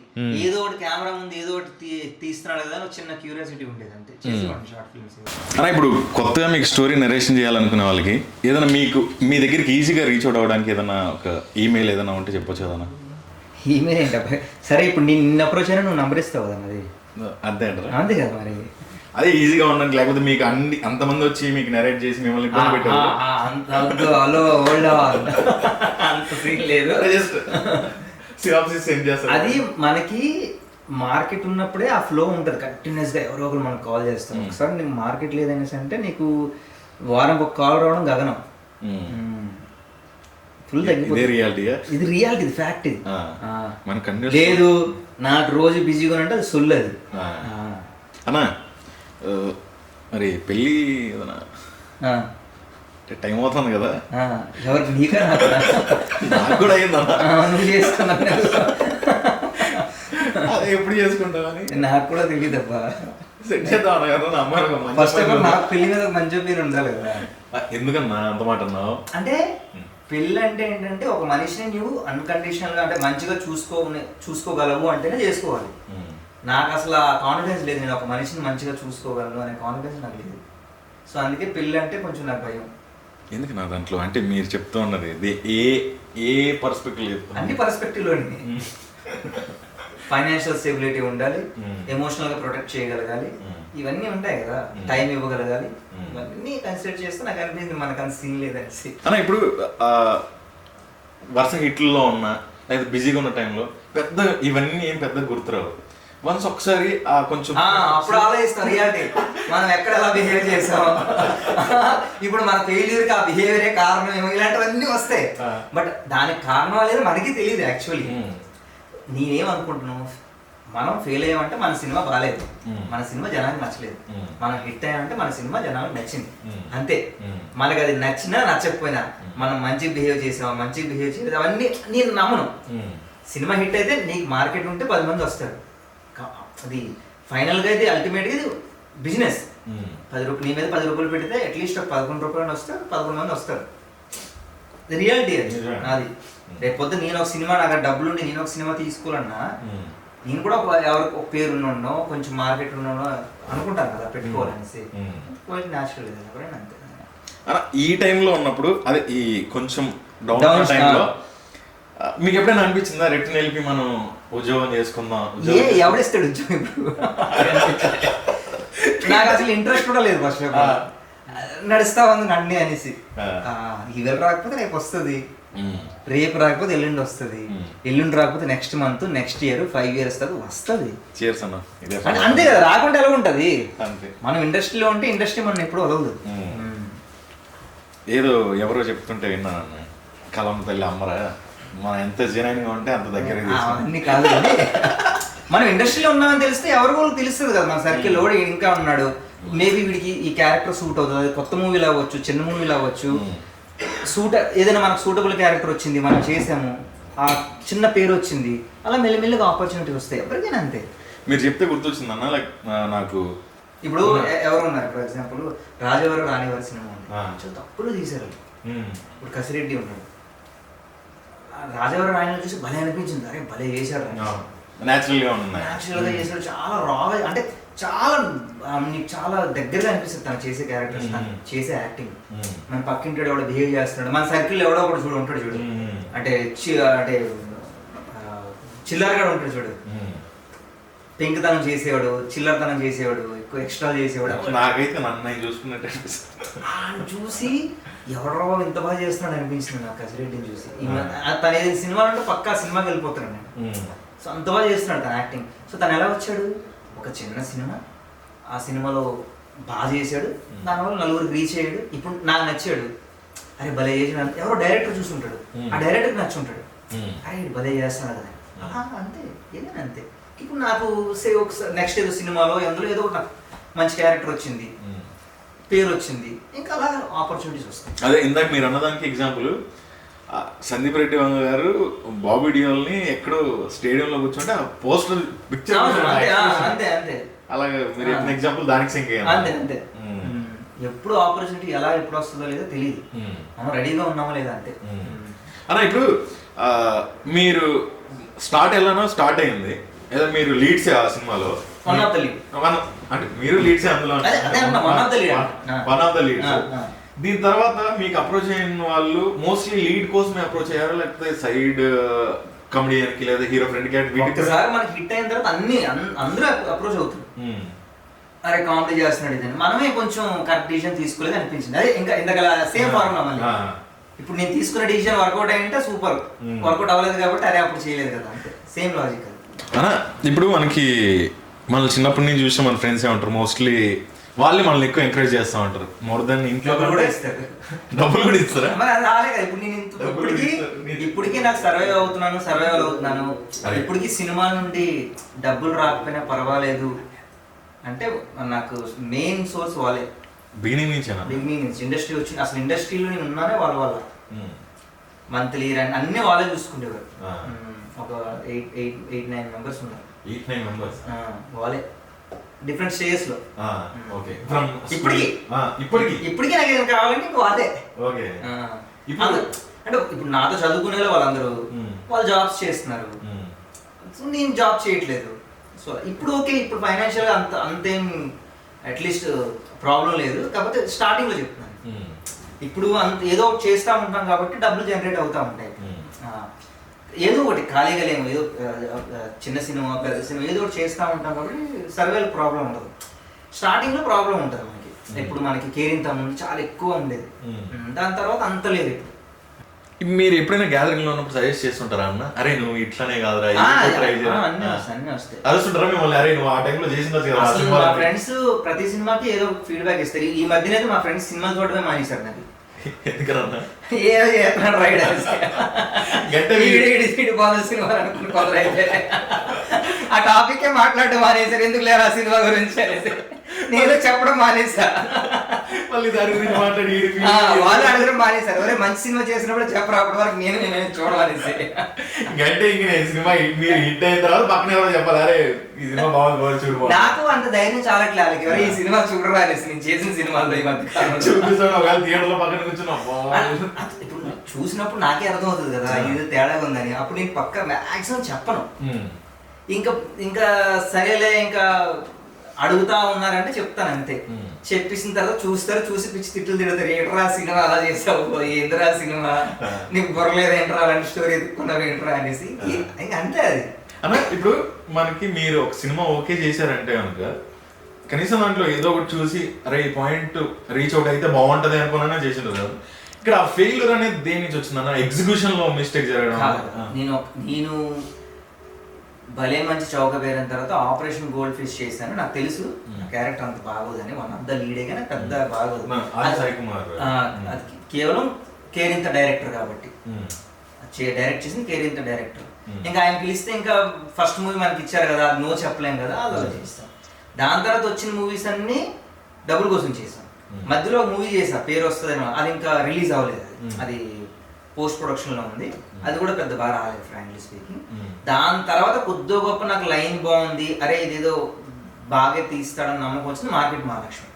ఏదో ఒకటి కెమెరా ముందు ఏదో ఒకటి తీస్తున్నాడు కదా, చిన్న క్యూరియాసిటీ ఉండేది అంతే, చేసేవాడిని షార్ట్ ఫిల్మ్స్. అన్న ఇప్పుడు కొత్తగా మీకు స్టోరీ నరేషన్ చేయాలనుకునే వాళ్ళకి ఏదైనా మీకు మీ దగ్గరికి ఈజీగా రీచ్ అవుట్ అవ్వడానికి ఏదైనా ఒక ఈమెయిల్ ఏదైనా ఉంటే చెప్పొచ్చు కదన్నా? ఈమెయిల్ ఏంటబ్బా, సరే ఇప్పుడు నిన్న అప్రోచ్ అయినా నువ్వు నంబర్ ఇస్తావు కదా, అది అంతే అంటారా? అంతే కదా మరి, అదే ఈజీగా ఉండడానికి, లేకపోతే మీకు అంతమంది వచ్చి మీకు నరేట్ చేసి మిమ్మల్ని ఇబ్బంది పెట్టారు. అంత సీన్ లేదు, అది మనకి మార్కెట్ ఉన్నప్పుడే ఆ ఫ్లో ఉంటుంది కంటిన్యూస్ గా, ఎవరో ఒకరు మనకు కాల్ చేస్తారు. ఒకసారి నీకు మార్కెట్ లేదనేసి అంటే నీకు వారంకి ఒక కాల్ రావడం గగనం, ఫుల్ తగ్గిపోతుంది. ఇది రియాలిటీ, ఇది ఫ్యాక్ట్. ఇది లేదు నాకు రోజు బిజీగా అంటే అది సొల్లు అది. అన్నా మరి పెళ్ళి ఏదైనా టైం అవుతుంది కదా, ఎవరికి నీకా నాకు కూడా అయిందన్నా, నువ్వు చేసుకున్నావు, ఎప్పుడు చేసుకుంటావని నాకు కూడా తెలియదబ్బా. సెట్ చేద్దాం కదా ఫస్ట్ ఆఫ్ ఆల్ నాకు పెళ్లి మీద మంచి పేరు ఉండాలి కదా. ఎందుకన్నా అంత మాట అన్నావు? అంటే పెళ్ళి అంటే ఏంటంటే ఒక మనిషిని నువ్వు అన్కండిషనల్ గా అంటే మంచిగా చూసుకోగలవు అంటేనే చేసుకోవాలి. నాకు అసలు ఆ కాన్ఫిడెన్స్ లేదు, నేను ఒక మనిషిని మంచిగా చూసుకోగలను అనే కాన్ఫిడెన్స్ నాకు లేదు. సో అందుకే పెళ్ళి అంటే కొంచెం నాకు భయం. ఎందుకు నా దాంట్లో అంటే మీరు చెప్తూ ఉన్నది ఏ పర్స్పెక్టివ్? అన్ని పర్స్పెక్టివ్లో ఫైనాన్షియల్ స్టెబిలిటీ ఉండాలి, ఎమోషనల్ గా ప్రొటెక్ట్ చేయగలగాలి, ఇవన్నీ ఉంటాయి కదా, టైం ఇవ్వగలగాలి, ఇవన్నీ కన్సిడర్ చేస్తే నాకు అనిపించింది మనకు అంత సీన్ లేదనేసి. అన్న ఇప్పుడు వరుస హిట్లలో ఉన్న లేదా బిజీగా ఉన్న టైంలో పెద్ద ఇవన్నీ ఏం పెద్ద గుర్తురావు. వన్స్ ఒకసారి కొంచెం అప్పుడు ఆలోచిస్తాం రియాలిటీ మనం ఎక్కడ ఎలా బిహేవ్ చేసాం, ఇప్పుడు మన ఫెయిల్యూర్కి ఆ బిహేవియరే కారణం ఏమో, ఇలాంటివన్నీ వస్తాయి. బట్ దానికి కారణం అనేది మనకి తెలియదు యాక్చువల్లీ. నేనేమనుకుంటున్నాను, మనం ఫెయిల్ అయ్యామంటే మన సినిమా బాగాలేదు, మన సినిమా జనానికి నచ్చలేదు. మనం హిట్ అయ్యామంటే మన సినిమా జనానికి నచ్చింది అంతే. మనకి అది నచ్చినా నచ్చకపోయినా మనం మంచిగా బిహేవ్ చేసామా మంచిగా బిహేవ్ చేయలేదు అవన్నీ నేను నమ్మను. సినిమా హిట్ అయితే నీకు మార్కెట్ ఉంటే 10 మంది వస్తారు, అది ఫైనల్గా ఇది అల్టిమేట్గా ఇది బిజినెస్. 10 రూపాయలు నీ మీద 10 రూపాయలు పెడితే అట్లీస్ట్ 11 రూపాయలు వస్తారు, 11 మంది వస్తారు. రియాలిటీ అది నాది. రేపు పొద్దు నేను ఒక సినిమా నాకు డబ్బులుండి నేను ఒక సినిమా తీసుకోవాలన్నా నేను కూడా ఎవరికి ఒక పేరు ఉన్నానో కొంచెం మార్కెట్ ఉన్నానో అనుకుంటాను కదా పెట్టుకోవాలనేసి, కొంచెం న్యాచురల్ ఎవరైనా అంతే. ఈ టైంలో ఉన్నప్పుడు అదే ఈ కొంచెం డౌన్ టైంలో మీకు ఎప్పుడైనా అనిపించిందా రిటర్న్ వెళ్ళి మనం ఉద్యోగం చేసుకుందాం? ఎవడిస్తాడు ఉద్యోగం ఇప్పుడు? నాకు అసలు ఇంట్రెస్ట్ కూడా లేదు ఫస్ట్ ఆఫ్ ఆల్. నడుస్తా ఉంది నన్ను అనేసి, ఇవాళ రాకపోతే రేపు వస్తుంది, రేపు రాకపోతే ఎల్లుండి వస్తుంది, ఎల్లుండి రాకపోతే next month, next year, 5 years దాకా వస్తుంది. అంతే కదా, రాకుంటే ఎలా ఉంటుంది? మనం ఇండస్ట్రీలో ఉంటే ఇండస్ట్రీ మనం ఎప్పుడు వదలదు. ఏదో ఎవరో చెప్తుంటే విన్నాను, కలం తల్లి అమ్మరా, మనం ఎంత జెన్యూన్ గా ఉంటే అంత దగ్గర. అన్ని కాదు, మనం ఇండస్ట్రీలో ఉన్నామని తెలిస్తే ఎవరి వాళ్ళకి తెలుస్తుంది కదా, మన సర్కిల్ లోడ్ ఇంకా ఉన్నాడు, మేబీ వీడికి ఈ క్యారెక్టర్ సూట్ అవుతుంది. కొత్త మూవీలు అవ్వచ్చు, చిన్న మూవీలు అవ్వచ్చు, ఏదైనా మనకు సూటబుల్ క్యారెక్టర్ వచ్చింది, మనం చేసాము, ఆ చిన్న పేరు వచ్చింది, అలా మెల్లిమెల్లిగా ఆపర్చునిటీ వస్తాయి ఎవరికైనా అంతే. మీరు చెప్తే గుర్తొచ్చింది అన్న, లైక్ నాకు ఇప్పుడు ఎవరు ఉన్నారు, ఫర్ ఎగ్జాంపుల్ రాజవరం రానివారి సినిమా ఉంది, చాలా తప్పులు తీశారు. ఇప్పుడు కసిరెడ్డి ఉన్నాడు, రాజవరం రాని చూసి భలే అనిపించింది, అరే భలే చేశారు, న్యాచురల్గా చేశాడు, చాలా రాగా, అంటే చాలా నీకు చాలా దగ్గరగా అనిపిస్తుంది తను చేసే క్యారెక్టర్స్, తను చేసే యాక్టింగ్. మన పక్కింటాడు ఎవడో బిహేవ్ చేస్తున్నాడు, మన సర్కిల్ ఎవడో ఒకటి చూడు ఉంటాడు చూడు, అంటే అంటే చిల్లరగా ఉంటాడు చూడు, పెంకుతనం చేసేవాడు, చిల్లరతనం చేసేవాడు, ఎక్కువ ఎక్స్ట్రా చేసేవాడు. నాకైతే నన్ను చూసుకున్నట్టు చూసి ఎవరో ఇంత బాగా చేస్తున్నాడు అనిపించింది నాకు కసిరెడ్డిని చూసి. తన ఏదైనా సినిమాలు అంటే పక్కా సినిమాకి వెళ్ళిపోతున్నాడు నేను. సో అంత బాగా చేస్తున్నాడు తన యాక్టింగ్. సో తను ఎలా వచ్చాడు, ఒక చిన్న సినిమా, ఆ సినిమాలో బాగా చేశాడు, దానివల్ల నలుగురికి రీచ్ అయ్యాడు, ఇప్పుడు నాకు నచ్చాడు. అరే భలే చేసిన ఎవరో డైరెక్టర్ చూసుంటాడు, ఆ డైరెక్టర్కి నచ్చుంటాడు, అరే ఇది భలే చేస్తున్నాడు కదా. అంతే, ఏదైనా అంతే. ఇప్పుడు నాకు ఒకసారి నెక్స్ట్ ఏదో సినిమాలో అందులో ఏదో ఒక మంచి క్యారెక్టర్ వచ్చింది, పేరు వచ్చింది, ఇంకా అలా ఆపర్చునిటీస్ వస్తాయి. అదే ఇందాక మీరు అన్నదానికి ఎగ్జాంపుల్ సందీప్ రెడ్డి వంగ గారు బాబీ డియోల్ని ఎక్కడో స్టేడియంలో కూర్చుంటే ఆ పోస్టర్ పిక్చర్ అంతే అంతే అలాగే మీరు చెప్పిన ఎగ్జాంపుల్ దానికి సింక్ అంతే అంతే. ఎప్పుడు ఆపర్చునిటీ ఎలా ఎప్పుడు వస్తుందో లేదో తెలియదు, మనం రెడీగా ఉన్నామో లేదా అంతే. అన్న ఇప్పుడు మీరు స్టార్ట్ ఎలానో స్టార్ట్ అయింది, ఏదో మీరు లీడ్స్ ఆ సినిమాలో అంటే మీరు లీడ్స్ అందులో వన్ ఆఫ్ ద లీడ్స్. దీని తర్వాత మీకు అప్రోచ్ అయిన వాళ్ళు మోస్ట్లీ లీడ్ కోసమే అప్రోచ్ అయ్యారు, లేకపోతే సైడ్ కమెడియన్ కి లేదా హీరో ఫ్రెండ్ కి? ఒకసారి మనకి హిట్ అయిన తర్వాత అందరూ అప్రోచ్ అవుతుంది, అరే కామెడీ చేస్తున్నాడు ఇదని. మనమే కొంచెం కరెక్ట్ డిసిజన్ తీసుకోలేదు అనిపించింది. అదే ఇంకా ఇంతకల సేమ్ ఫార్ములా మళ్ళీ. ఇప్పుడు నేను తీసుకున్న డిసిజన్ వర్కౌట్ అయ్యింటే సూపర్, వర్కౌట్ అవ్వలేదు కాబట్టి అరే అప్పుడు చేయలేదు కదా, అంతే. Same logic. ఇప్పుడు మనకి మన చిన్నప్పటి నుంచి చూస్తే మన ఫ్రెండ్స్ ఏమంటారు, మోస్ట్లీ వాళ్ళు మనల్ని ఎక్కువ ఎంకరేజ్ చేస్తూ ఉంటారు మోర్ దెన్ ఇంట్లో కూడా ఇస్తారు, డబ్బులు కూడా ఇస్తారా? మరి అది రాలే కదా. ఇప్పుడు నేను ఇప్పటికీ నాకు సర్వైవ్ అవుతున్నాను. ఇప్పటికీ సినిమా నుండి డబ్బులు రాకపోయినా పర్వాలేదు అంటే నాకు మెయిన్ సోర్స్ వాళ్ళే. బిగినింగ్ నుంచి ఇండస్ట్రీ వచ్చి అసలు ఇండస్ట్రీలో నేను ఉన్నానే వాళ్ళ వల్ల. మంత్లీ రెంట్ అన్ని వాళ్ళే చూసుకునేవారు. ఒక 8-9 మెంబర్స్ ఉన్నారు. 8-9 మెంబర్స్ వాళ్ళే డిఫరెంట్ స్టేజెస్ లో. ఇప్పటికీ నాకు ఏం కావాలంటే ఇంకా వాళ్ళే. అంటే ఇప్పుడు నాతో చదువుకునే వాళ్ళందరూ వాళ్ళు జాబ్స్ చేస్తున్నారు, నేను జాబ్ చేయట్లేదు. సో ఇప్పుడు ఓకే, ఇప్పుడు ఫైనాన్షియల్ గా అంతేం అట్లీస్ట్ ప్రాబ్లం లేదు. కాకపోతే స్టార్టింగ్ లో చెప్తున్నాను, ఇప్పుడు ఏదో ఒకటి చేస్తూ ఉంటాం కాబట్టి డబ్బులు జనరేట్ అవుతూ ఉంటాయి. ఏదో ఒకటి ఖాళీగా లేము, ఏదో చిన్న సినిమా పెద్ద సినిమా ఏదో ఒకటి చేస్తూ ఉంటాం కాబట్టి సర్వేలో ప్రాబ్లం ఉండదు. స్టార్టింగ్లో ప్రాబ్లం ఉంటుంది మనకి. ఇప్పుడు మనకి కేరింత ముందు చాలా ఎక్కువ ఉండేది, దాని తర్వాత అంత లేదు. ఇప్పుడు మీరు ఎప్పుడైనా గ్యాదరింగ్ లో ఉన్నప్పుడు సజెస్ట్ చేస్తుంటారా అన్న, అరే నువ్వు ఇట్లానే కాదురా అన్నీ వస్తాయి అరుస్తుంటారా మిమ్మల్ని, అరే నువ్వు ఆ టైంలో చేసిన? మా ఫ్రెండ్స్ ప్రతి సినిమాకి ఏదో ఫీడ్బ్యాక్ ఇస్తారు. ఈ మధ్యన మా ఫ్రెండ్స్ సినిమా చూడడమే మానేశారు. నాకు ఆ టాపిక్ మాట్లాడడం మానేశారు, ఎందుకు లేరు ఆ సినిమా గురించి అనేసి నేను చెప్పడం మానేసా. వాళ్ళు అడగడం మానేశారు, ఎవరే మంచి సినిమా చేసినప్పుడు చెప్పరు, అప్పటి వరకు నేను చూడమనేసి. నాకు అంత ధైర్యం చాలా క్లాలికి, ఎవరు ఈ సినిమా చూడరా అనేసి నేను చేసిన సినిమాల్లో ఈ మధ్య ఇప్పుడు చూసినప్పుడు నాకే అర్థం అవుతుంది కదా ఇది తేడా ఉందని. అప్పుడు నేను పక్క మ్యాక్సిమం చెప్పను. ఇంకా సరేలే ఇంకా అడుగుతా ఉన్నారంటే చెప్తాను అంతే. చెప్పేసిన తర్వాత చూస్తారు, చూసి పిచ్చి తిట్లు తిడతారు, ఏంట్రా సినిమా అలా చేసావు, ఏంద్రా సినిమా నీకు బొరలేదు ఏంట్రా అలాంటి స్టోరీ ఎత్తుకున్నావు ఏంట్రా అనేసి. ఇంకా అంతే అది అన్న. ఇప్పుడు మనకి మీరు ఒక సినిమా ఓకే చేశారంటే కనుక కనీసం దాంట్లో ఏదో ఒకటి చూసి అరే ఈ పాయింట్ రీచ్ అవుట్ అయితే బాగుంటది అనుకున్నా చేసిండ్రు కదా. ఇక్కడ ఆ ఫెయిల్యూర్ అనేది దేని నుంచి వచ్చిందన్న? ఎగ్జిక్యూషన్ లో మిస్టేక్ జరగడం. నేను భలే మంచి చౌక పేరిన తర్వాత ఆపరేషన్ గోల్డ్ ఫిష్ చేశాను. నాకు తెలుసు క్యారెక్టర్ అంత బాగోదని, వన్ ఆఫ్ ద లీడే కానీ పెద్ద బాగోదు. అది కేవలం కేరింత డైరెక్టర్ కాబట్టి డైరెక్ట్ చేసింది కేరింత డైరెక్టర్. ఇంకా ఆయన పిలిస్తే ఇంకా ఫస్ట్ మూవీ మనకి ఇచ్చారు కదా, అది నో చెప్పలేం కదా, అలా చేస్తాం. దాని తర్వాత వచ్చిన మూవీస్ అన్ని డబ్బుల కోసం చేసాం. మధ్యలో మూవీ చేసా పేరు వస్తుందని, అది ఇంకా రిలీజ్ అవ్వలేదు, అది పోస్ట్ ప్రొడక్షన్ లో ఉంది. అది కూడా పెద్ద బాగా రాలేదు ఫ్రాంక్లీ స్పీకింగ్. దాని తర్వాత కొద్దో గొప్ప నాకు లైన్ బాగుంది, అరే ఇదేదో బాగా తీస్తాడని నమ్మకం వచ్చింది మార్కెట్ మహాలక్ష్మి.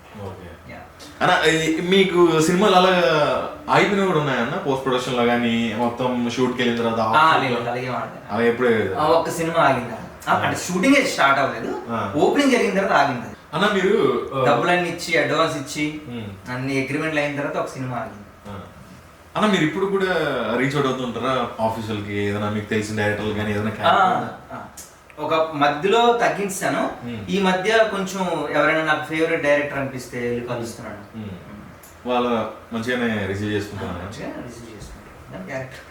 అన్న మీకు సినిమాలు అలా ఆగిపోయినా కూడా ఉన్నాయన్న పోస్ట్ ప్రొడక్షన్ లో కానీ మొత్తం షూట్కి వెళ్ళిన తర్వాత? అలా ఎప్పుడే ఒక సినిమా ఆగింది అంటే షూటింగ్ స్టార్ట్ అవ్వలేదు, ఓపెనింగ్ జరిగిన తర్వాత ఆగింది. అన్న మీరు డబ్బులన్నీ ఇచ్చి అడ్వాన్స్ ఇచ్చి అన్ని అగ్రిమెంట్లు అయిన తర్వాత ఒక సినిమా ఆగింది. అన్న మీరు ఇప్పుడు కూడా రీచ్ అవుట్ అవుతుంటారా ఆఫీసులకి, ఏదైనా మీకు తెలిసిన డైరెక్టర్లు కానీ ఏదైనా? ఒక మధ్యలో తగ్గించాను, ఈ మధ్య కొంచెం ఎవరైనా నాకు ఫేవరెట్ డైరెక్టర్ అనిపిస్తే కలుస్తున్నాను. వాళ్ళు మంచిగానే రిసీవ్ చేసుకుంటున్నారు. క్యారెక్టర్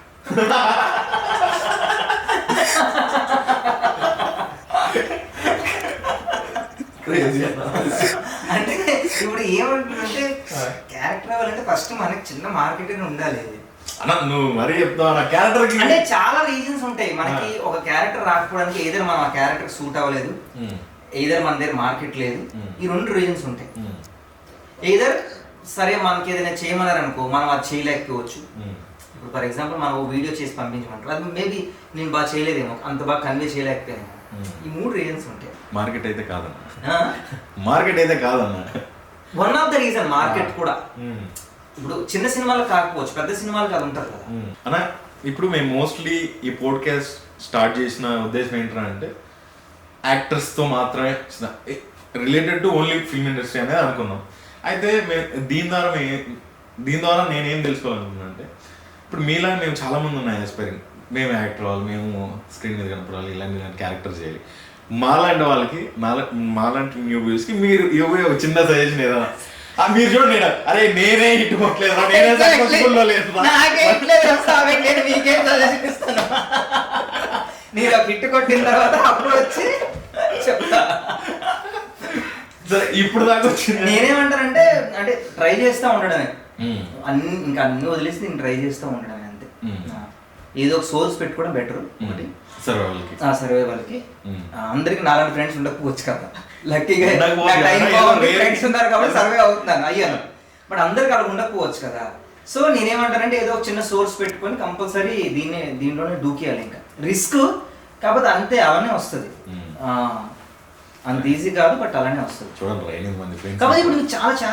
అంటే ఇప్పుడు ఏమంటుందంటే క్యారెక్టర్ అవ్వాలంటే ఫస్ట్ మనకి చిన్న మార్కెటింగ్ ఉండాలి. అన్న నువ్వు మరీ చెప్తావు నా క్యారెక్టర్ అంటే చాలా రీజన్స్ ఉంటాయి మనకి. ఒక క్యారెక్టర్ రాకపోవడానికి ఏదైనా మనం ఆ క్యారెక్టర్ సూట్ అవ్వలేదు, ఏదైనా మన దగ్గర మార్కెట్ లేదు, ఈ 2 రీజన్స్ ఉంటాయి. ఏదర్ సరే మనకి ఏదైనా చేయమన్నారు అనుకో, మనం అది చేయలేకపోవచ్చు. ఇప్పుడు ఫర్ ఎగ్జాంపుల్ మనం వీడియో చేసి పంపించమంటారు, అది మేబీ నేను బాగా చేయలేదేమో, అంత బాగా కన్వే చేయలేకపోయాను. ఈ 3 రీజన్స్ ఉంటాయి. మార్కెట్ అయితే కాదన్న, మార్కెట్ అయితే కాదన్న. One of the reason market కూడా. ఇప్పుడు చిన్న సినిమాలు కాకపోవచ్చు, పెద్ద సినిమాలకు అది ఉంటుంది కదా అన్న. ఇప్పుడు మేము మోస్ట్లీ ఈ పోడ్కాస్ట్ స్టార్ట్ చేసిన ఉద్దేశం ఏంటంటే యాక్టర్స్తో మాత్రమే related to only film industry అనేది అనుకున్నాం. అయితే దీని ద్వారా నేనేం తెలుసుకోవాలనుకున్నాను అంటే, ఇప్పుడు మీలా మేము చాలామంది ఉన్నాయి ఆస్పైరింగ్, మేము యాక్టర్ అవ్వాలి, మేము స్క్రీన్ మీద కనపడాలి, ఇలాంటి క్యారెక్టర్ చేయాలి. మాలాంటి వాళ్ళకి, మాలాంటి న్యూ వ్యూస్కి మీరు ఇవ్వే ఒక చిన్న సజెషన్ ఏదైనా. మీరు చూడండి, అరే నేనే హిట్ కొట్టలేదు, నేనే సక్సెస్ఫుల్ లో లేదు, నేను హిట్ కొట్టిన తర్వాత అప్పుడు వచ్చి చెప్తా. ఇప్పుడు దాకా వచ్చింది. నేనేమంటానంటే అంటే ట్రై చేస్తూ ఉండడమే, ఇంకా అన్ని వదిలేసి నేను ట్రై చేస్తూ ఉండడమే అంతే. ఏదో ఒక సోర్స్ పెట్టుకోవడం బెటర్. ఒకటి సర్వైవల్కి అందరికి నాలాంటి ఫ్రెండ్స్ ఉండకపోవచ్చు కదా, లక్కీగా ఫ్రెండ్స్ ఉన్నారు కాబట్టి సర్వే అవుతున్నాను అయ్యాను. బట్ అందరికి అలా ఉండకపోవచ్చు కదా. సో నేనేమంటానంటే ఏదో ఒక చిన్న సోర్స్ పెట్టుకొని కంపల్సరీ దీనిలోనే దూకేయాలి. ఇంకా రిస్క్ కాకపోతే అంతే, అలానే వస్తుంది. అంత ఈజీ కాదు, బట్ అలానే వస్తుంది. కాబట్టి ఇప్పుడు మీకు చాలా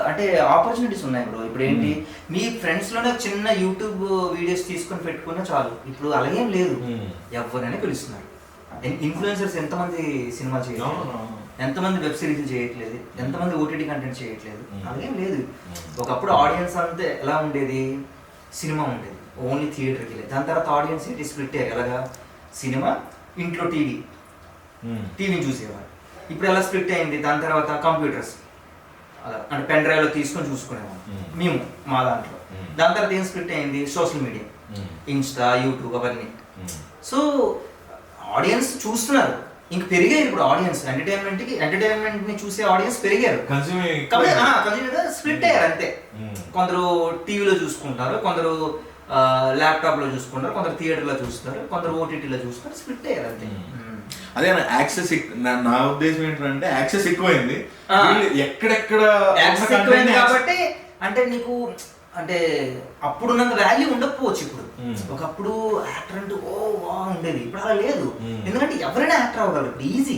అంటే ఆపర్చునిటీస్ ఉన్నాయి బ్రో. ఇప్పుడు ఏంటి, మీ ఫ్రెండ్స్ లోనే చిన్న యూట్యూబ్ వీడియోస్ తీసుకొని పెట్టుకున్నా చాలు. ఇప్పుడు అలాగేం లేదు, ఎవరైనా పిలుస్తున్నారు. ఇన్ఫ్లుయెన్సర్స్ ఎంతమంది సినిమా చేయట్లేదు, ఎంతమంది వెబ్ సిరీస్ చేయట్లేదు, ఎంతమంది ఓటీటీ కంటెంట్ చేయట్లేదు, అలాగేం లేదు. ఒకప్పుడు ఆడియన్స్ అంతే ఎలా ఉండేది, సినిమా ఉండేది ఓన్లీ థియేటర్కి వెళ్ళేది. దాని తర్వాత ఆడియన్స్ ఏంటి స్ప్లిట్ అయ్యారు. ఎలాగా, సినిమా, ఇంట్లో టీవీని చూసేవారు. ఇప్పుడు ఎలా స్ప్లిట్ అయింది, దాని తర్వాత కంప్యూటర్స్, అలా అంటే పెన్ డ్రైవ్లో తీసుకొని చూసుకునేవాళ్ళం మేము మా దాంట్లో. దాని తర్వాత ఏం స్ప్లిట్ అయింది, సోషల్ మీడియా, ఇన్స్టా, యూట్యూబ్ అవన్నీ. సో ఆడియన్స్ చూస్తున్నారు, ఇంక పెరిగారు ఇప్పుడు ఆడియన్స్. ఎంటర్టైన్మెంట్ని చూసే ఆడియన్స్ పెరిగారు, స్ప్లిట్ అయ్యారు అంతే. కొందరు టీవీలో చూసుకుంటారు, కొందరు ల్యాప్టాప్లో చూసుకుంటారు, కొందరు థియేటర్లో చూస్తారు, కొందరు ఓటీటీలో చూస్తారు, స్ప్లిట్ అయ్యారు అంతే. అదే యాక్సెస్, నా ఉద్దేశం ఏంటంటే యాక్సెస్ ఎక్కువైంది, ఎక్కడెక్కడ ఎక్కువైంది కాబట్టి. అంటే నీకు అంటే అప్పుడున్నంత వాల్యూ ఉండకపోవచ్చు ఇప్పుడు. ఒకప్పుడు యాక్టర్ అంటే ఉండేది, ఇప్పుడు అలా లేదు. ఎందుకంటే ఎవరైనా యాక్టర్ అవ్వగలరు ఇప్పుడు, ఈజీ.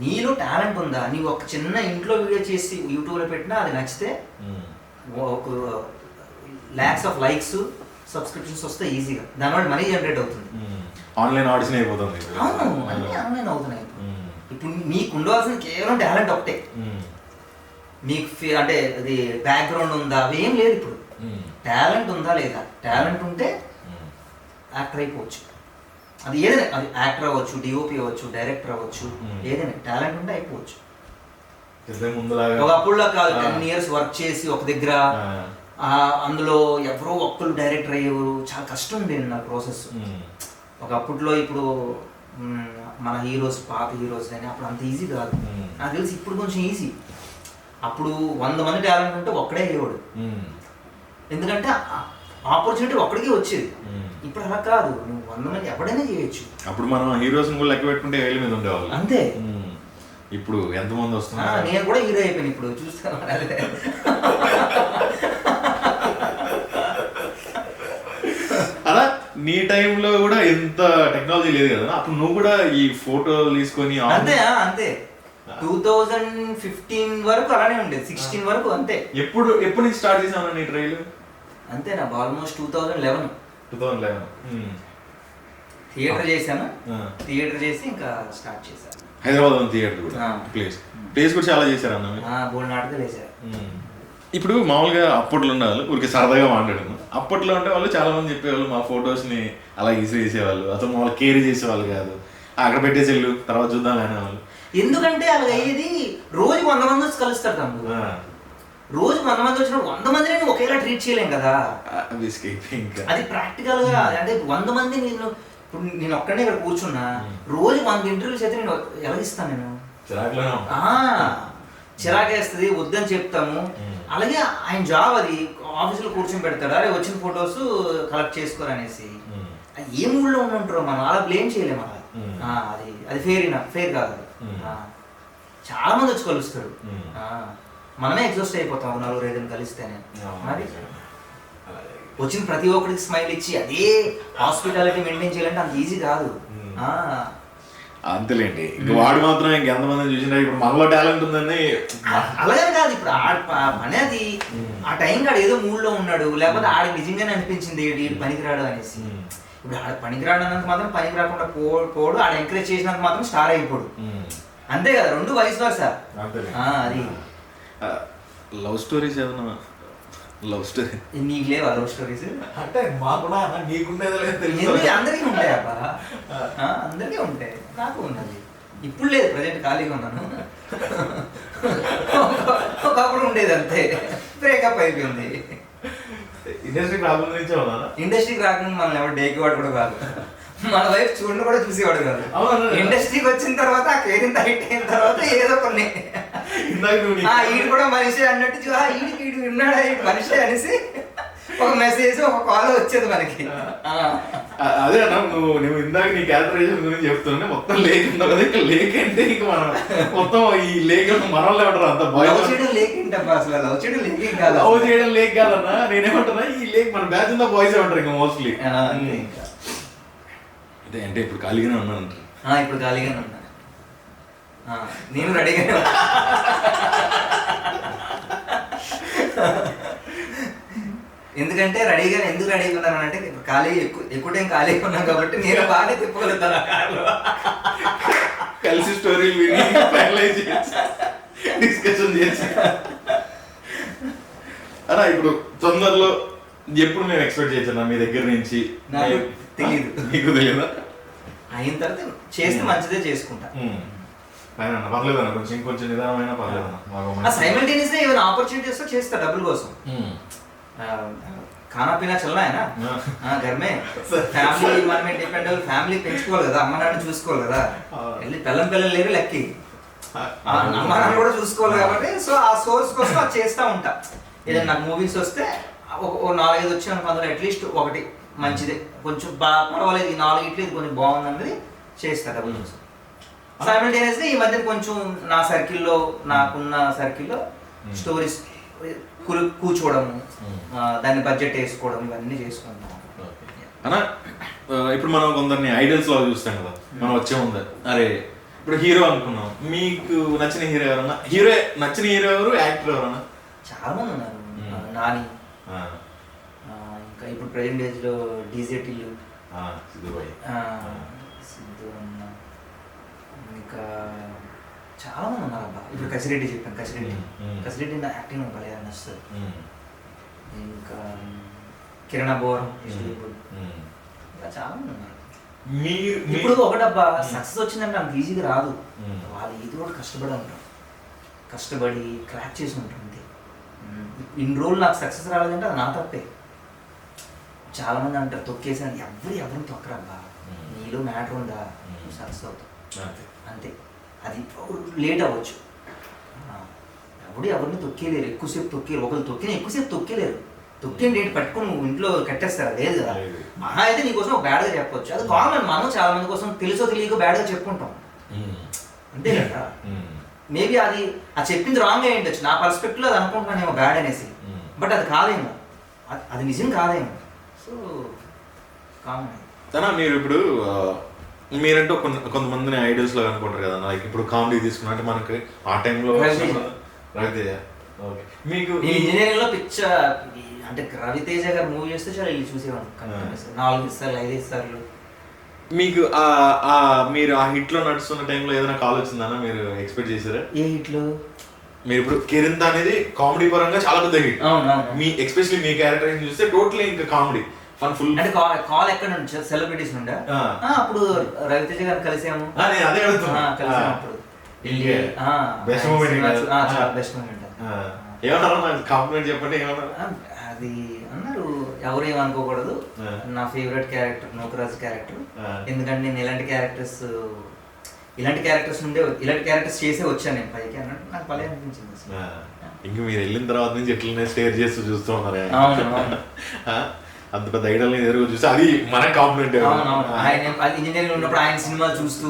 నీలో టాలెంట్ ఉందా, నీవు ఒక చిన్న ఇంట్లో వీడియో చేసి యూట్యూబ్లో పెట్టినా అది నచ్చితే ఒక lakhs of likes, సబ్స్క్రిప్షన్స్ వస్తే ఈజీగా, దానివల్ల మనీ జనరేట్ అవుతుంది. ఆన్లైన్ ఆడిషన్ అయిపోతుంది. అన్నీ ఆన్లైన్ అవుతున్నాయి ఇప్పుడు. మీకు ఉండవలసిన కేవలం టాలెంట్ ఒకటే. మీకు అంటే అది బ్యాక్గ్రౌండ్ ఉందా, అవి ఏం లేదు ఇప్పుడు. టాలెంట్ ఉందా లేదా, టాలెంట్ ఉంటే యాక్టర్ అయిపోవచ్చు. అది ఏదైనా, అది యాక్టర్ అవ్వచ్చు, డిఓపి అవ్వచ్చు, డైరెక్టర్ అవ్వచ్చు, ఏదైనా టాలెంట్ ఉంటే అయిపోవచ్చు. ఒకప్పుడులో కాదు, 10 years వర్క్ చేసి ఒక దగ్గర, అందులో ఎవరో ఒక్కరు డైరెక్టర్ అయ్యేవారు, చాలా కష్టం ఉండేది నా ప్రాసెస్ ఒకప్పుడులో. ఇప్పుడు మన హీరోస్, పాత హీరోస్ కానీ అప్పుడు అంత ఈజీ కాదు నాకు తెలిసి. ఇప్పుడు కొంచెం ఈజీ. అప్పుడు 100 మంది టాలెంట్ ఉంటే ఒక్కడే అయ్యేవాడు, ఎందుకంటే ఆపర్చునిటీ ఒక్కడికి వచ్చేది. ఇప్పుడు అలా కాదు, నువ్వు 100 మంది ఎవడైనా చేయొచ్చు. అప్పుడు మనం హీరోస్ కూడా లెక్క పెట్టుకుంటే వేల మీద ఉండేవాళ్ళు అంతే. ఇప్పుడు ఎంతమంది వస్తున్నారు. నేను కూడా హీరో అయిపోయాను ఇప్పుడు, చూస్తాను. అలా నీ టైంలో కూడా ఎంత టెక్నాలజీ లేదు కదా, అప్పుడు నువ్వు కూడా ఈ ఫోటోలు తీసుకొని అంతే 2015 వరకు అలానే ఉండేది, 16 వరకు అంతే. ఎప్పుడు నుంచి స్టార్ట్ చేసావు నీ ట్రైల్? అంతేనా, ఆల్మోస్ట్ 2011 థియేటర్ చేశాను. థియేటర్ చేసి ఇంకా స్టార్ట్ చేశాను. హైదరాబాద్ థియేటర్ కూడా, ప్లేస్ కూడా చాలా చేశారు అన్న, బోల్డ్ నాటకాలు వేశారు. ఇప్పుడు మామూలుగా అప్పట్లో ఉన్న వాళ్ళు ఊరికి సరదాగా మాట్లాడాను. అప్పట్లో ఉంటే వాళ్ళు చాలా మంది చెప్పేవాళ్ళు మా ఫొటోస్ని అలా ఈజీ చేసేవాళ్ళు, అసలు మామూలు కేర్ చేసేవాళ్ళు కాదు, అక్కడ పెట్టేసేళ్ళు తర్వాత చూద్దాం అనేవాళ్ళు. ఎందుకంటే అలా అయ్యేది, రోజు 100 మంది వచ్చి కలుస్తారు తమ్ముడు. రోజు 100 మంది వచ్చిన 100 మందిని నువ్వు ఒకేలా ట్రీట్ చేయలేం కదా. అది ప్రాక్టికల్ గా, అంటే 100 మంది నేను ఒక్కడే ఇక్కడ కూర్చున్నా, రోజు 100 ఇంటర్వ్యూస్ అయితే నేను ఎలా ఇస్తాను నేను. చిరాకేస్తుంది, వద్దని చెప్తాము. అలాగే ఆయన జాబ్ అది, ఆఫీసులో కూర్చొని పెడతాడు, అరే వచ్చిన ఫొటోస్ కలెక్ట్ చేసుకోరనేసి. ఏ మూడ్లో ఉంటారో మనం అలా బ్లేమ్ చేయలేము. అలా అది అది ఫేర్ కాదు. చాలా మంది వచ్చి కలుస్తాడు, మనమే ఎగ్జాస్ట్ అయిపోతాం 4-5 కలిస్తేనే. మరి వచ్చిన ప్రతి ఒక్కరికి స్మైల్ ఇచ్చి అదే హాస్పిటాలిటీ మెయింటైన్ చేయాలంటే అంత ఈజీ కాదు. అంతేలేండి. వాడు మాత్రం ఇంకెంతమంది చూసినా ఇప్పుడు మనలో టాలెంట్ ఉందని అలాగే కాదు. ఇప్పుడు పని అది ఆ టైం కాడు ఏదో మూడ్లో ఉన్నాడు, లేకపోతే ఆడికి నిజంగానే అనిపించింది పనికిరాడు అనేసి. ఇప్పుడు ఆడ పనికిరాడు అన్నంత మాత్రం పనికి రాకుండా పోడు, ఆడ ఎంకరేజ్ చేసినంత మాత్రం స్టార్ అయిపోడు. అంతే కదా, 2 వయసు వారు సార్. అది లవ్ స్టోరీస్ ఏదన్నా లవ్ స్టోరీ నీకు లేవా లవ్ స్టోరీస్? అంటే మాకున్నా నీకుండేదో అందరికీ ఉంటాయి అబ్బా, అందరికీ ఉంటాయి. నాకు ఉన్నది, ఇప్పుడు లేదు, ప్రజెంట్ ఖాళీగా ఉన్నాను. ఒకప్పుడు ఉండేది అంతే, బ్రేకప్ అయిపోయింది. ఇండస్ట్రీకి రాకుండా నుంచే ఉన్నా. ఇండస్ట్రీకి రాకుండా మనల్ని ఎవరు డేకేవాడు కూడా కాదు, మన వైఫ్ చూడండి కూడా చూసేవాడు కాదు. ఇండస్ట్రీకి వచ్చిన తర్వాత ఆ కేరింత హిట్ అయిన తర్వాత ఏదో కొన్ని ఈడు కూడా మనిషి అన్నట్టు ఈడు విన్నాడా మనిషి అనేసి ఒక మెసేజ్ ఒక కాల్ వచ్చేది మనకి. అదే అన్న, నువ్వు ఇందాక నీ క్యారెక్టరైజేషన్ గురించి చెప్తుంటే మొత్తం లేక్ ఉందా కదా, ఇంకా లేక్ అంటే ఇంకా మనం మొత్తం ఈ లేక్ మనల్లో ఉంటారు అంత లవ్ చేయడం లేక్ ఏంటబ్బా, అసలు లవ్ చేయడం లేక్ కాదు, లవ్ చేయడం లేక్ కాదన్నా. నేనేమంటున్నా ఈ లేక్ మన బ్యాచ్ ఉందా బాయ్స్ ఉంటారు ఇంకా మోస్ట్లీ. అదే అంటే ఇప్పుడు ఖాళీగానే ఉన్నాను. ఇప్పుడు ఖాళీగానే ఉన్నా, నేను రెడీగానే. ఎందుకంటే ఎందుకు రెడీగా ఉన్నాను అంటే ఇప్పుడు ఖాళీ ఎక్కువ టైం ఖాళీగా ఉన్నాను కాబట్టి నేను బాగానే తిప్పగలుగుతాను ఆ కార్లో. కలిసి స్టోరీలు విని ఫైనలైజ్ చేసి డిస్కషన్ చేసి అలా ఇప్పుడు తొందరలో ఎప్పుడు మేము ఎక్స్పెక్ట్ చేసాం మీ దగ్గర నుంచి? నాకు తెలియదు. నీకు తెలియదా? అయిన తర్వాత చేస్తే మంచిదే చేసుకుంటా. పర్లేదన్న, కొంచెం నిదానమైన పర్లేదన్న. సైమల్టేనియస్గా ఏమైనా ఆపర్చునిటీస్ చేస్తా డబ్బుల కోసం. खाना पीना चलना है ना, घर में ఫ్యామిలీ మనమే డిపెండ్ అవ్వాలి, ఫ్యామిలీ పెంచుకోవాలి కదా, అమ్మ నాన్న చూసుకోవాలి కదా, వెళ్ళి పిల్లలు లేరు లెక్కి అమ్మ నాన్న కూడా చూసుకోవాలి కాబట్టి. సో ఆ సోర్స్ కోసం అది చేస్తూ ఉంటా. ఏదైనా నాకు మూవీస్ వస్తే ఓ 4-5 వచ్చి అనుకో, అందులో అట్లీస్ట్ ఒకటి మంచిదే, కొంచెం పర్వాలేదు, ఈ 4 ఇట్లు ఇది కొంచెం బాగుంది అన్నది చేస్తా డబ్బుల కోసం. సైమల్టేనియస్గా ఈ మధ్య కొంచెం నా సర్కిల్లో, నాకున్న సర్కిల్లో స్టోరీస్ కూర్చోవడము, దాన్ని బడ్జెట్ వేసుకోవడం, ఇవన్నీ చేసుకుంటాం అన్న. ఇప్పుడు మనం కొందరిని ఐడల్స్ లాగా చూస్తాం కదా, మనం వచ్చే ముందు అరే ఇప్పుడు హీరో అనుకున్నాం, మీకు నచ్చిన హీరో ఎవరన్నా? నచ్చిన హీరో ఎవరు, యాక్టర్ ఎవరన్నా? చాలా మంది ఉన్నారు. నాని, ఇంకా ఇప్పుడు ప్రెజెంట్ ఏజ్ లో డీజేటీలు, సిద్ధు అన్న, ఇంకా చాలా మంది ఉన్నారు అబ్బా. ఇప్పుడు కసిరెడ్డి చెప్పాను, కసిరెడ్డి నా యాక్టింగ్ భలే నచ్చుతుంది. ఇంకా కిరణ్ అబోరం, ఇంకా చాలా మంది ఉన్నారు. ఇప్పుడు ఒకటబ్బా, సక్సెస్ వచ్చిందంటే అంత ఈజీగా రాదు. వాళ్ళు ఇది కూడా కష్టపడి ఉంటారు, కష్టపడి క్రాక్ చేసి ఉంటారు. అంతే, ఇన్ని రోజులు నాకు సక్సెస్ రాలేదంటే అది నా తప్పే. చాలా మంది అంటారు తొక్కేసాను, ఎవరిని తొక్కరబ్బా, నీలో మ్యాటర్ ఉందా నువ్వు సక్సెస్ అవుతావు అంతే. అది లేట్ అవ్వచ్చు, ఎవరిని తొక్కేలేరు, ఎక్కువసేపు తొక్కేరు. ఒకరు ఎక్కువసేపు తొక్కేలేరు. తొక్కిన డేట్ పట్టుకుని నువ్వు ఇంట్లో కట్టేస్తారా? లేదు కదా. మహా అయితే నీకోసం ఒక బ్యాడ్గా చెప్పొచ్చు, అది కామన్. మనం చాలా మంది కోసం తెలుసో తెలియక బ్యాడ్గా చెప్పుకుంటాం, అంతే కదా. మేబీ అది చెప్పింది రాంగ్ అయి ఉండొచ్చు, నా పర్స్పెక్టివ్లో అది అనుకుంటున్నానేమో బ్యాడ్ అనేసి, బట్ అది కాదేమో, అది నిజం కాదేమో. So common. మీరు ఇప్పుడు మీరంటే కొంతమందిని ఐడల్స్ లాగా అనుకుంటారు కదా, లైక్ ఇప్పుడు కామెడీ తీసుకున్నట్టు మనకి ఆ టైంలో మీకు ఇంజనీరింగ్ లో పిచ్చ అంటే రవితేజ గారు మూవీ చేస్తే చాలా వెళ్ళి చూసేవాడు 4 సార్లు 5 సార్లు. మీకు మీరు ఆ హిట్ లో నడుస్తున్న టైంలో ఏదైనా కాల్ వచ్చిందన్నా, మీరు ఎక్స్పెక్ట్ చేశారా? ఏ హిట్ లో? మీరు ఇప్పుడు కిరింత అనేది కామెడీ పరంగా చాలా పెద్ద హిట్. మీ ఎస్పెషల్లీ మీ క్యారెక్టర్ చూస్తే టోటలీ ఇంకా కామెడీ ఫన్ ఫుల్. అంటే కాల్ ఎక్కడ నుంచి? సెలబ్రిటీస్ నుండా? అప్పుడు రవితేజ గారిని కలిసాము. అదే అడుగుతున్నా, కలిసినప్పుడు బెస్ట్ మూమెంట్. Best moment. ఏమన్నారు కాంప్లిమెంట్ చెప్పండి, ఏమన్నారు? అది అన్నారు, ఎవరేమనుకోకూడదు, నా ఫేవరెట్ క్యారెక్టర్ నూకరాజు క్యారెక్టర్. ఎందుకంటే నేను ఇలాంటి క్యారెక్టర్స్ ఇలాంటి క్యారెక్టర్స్ చేసే వచ్చాను నేను పైకి అన్నట్టు నాకు భలే అనిపించింది అసలు. ఇంక మీరు వెళ్ళిన తర్వాత నుంచి ఎట్లనే స్టేర్ చేస్తూ చూస్తూ ఉన్నారు అవును అవును అంత పెద్ద ఐడల్ ఎదురు చూస్తే అది మన కాంప్లిమెంట్. అవునవును ఆయన ఇంజనీరింగ్ ఉన్నప్పుడు ఆయన సినిమాలు చూస్తూ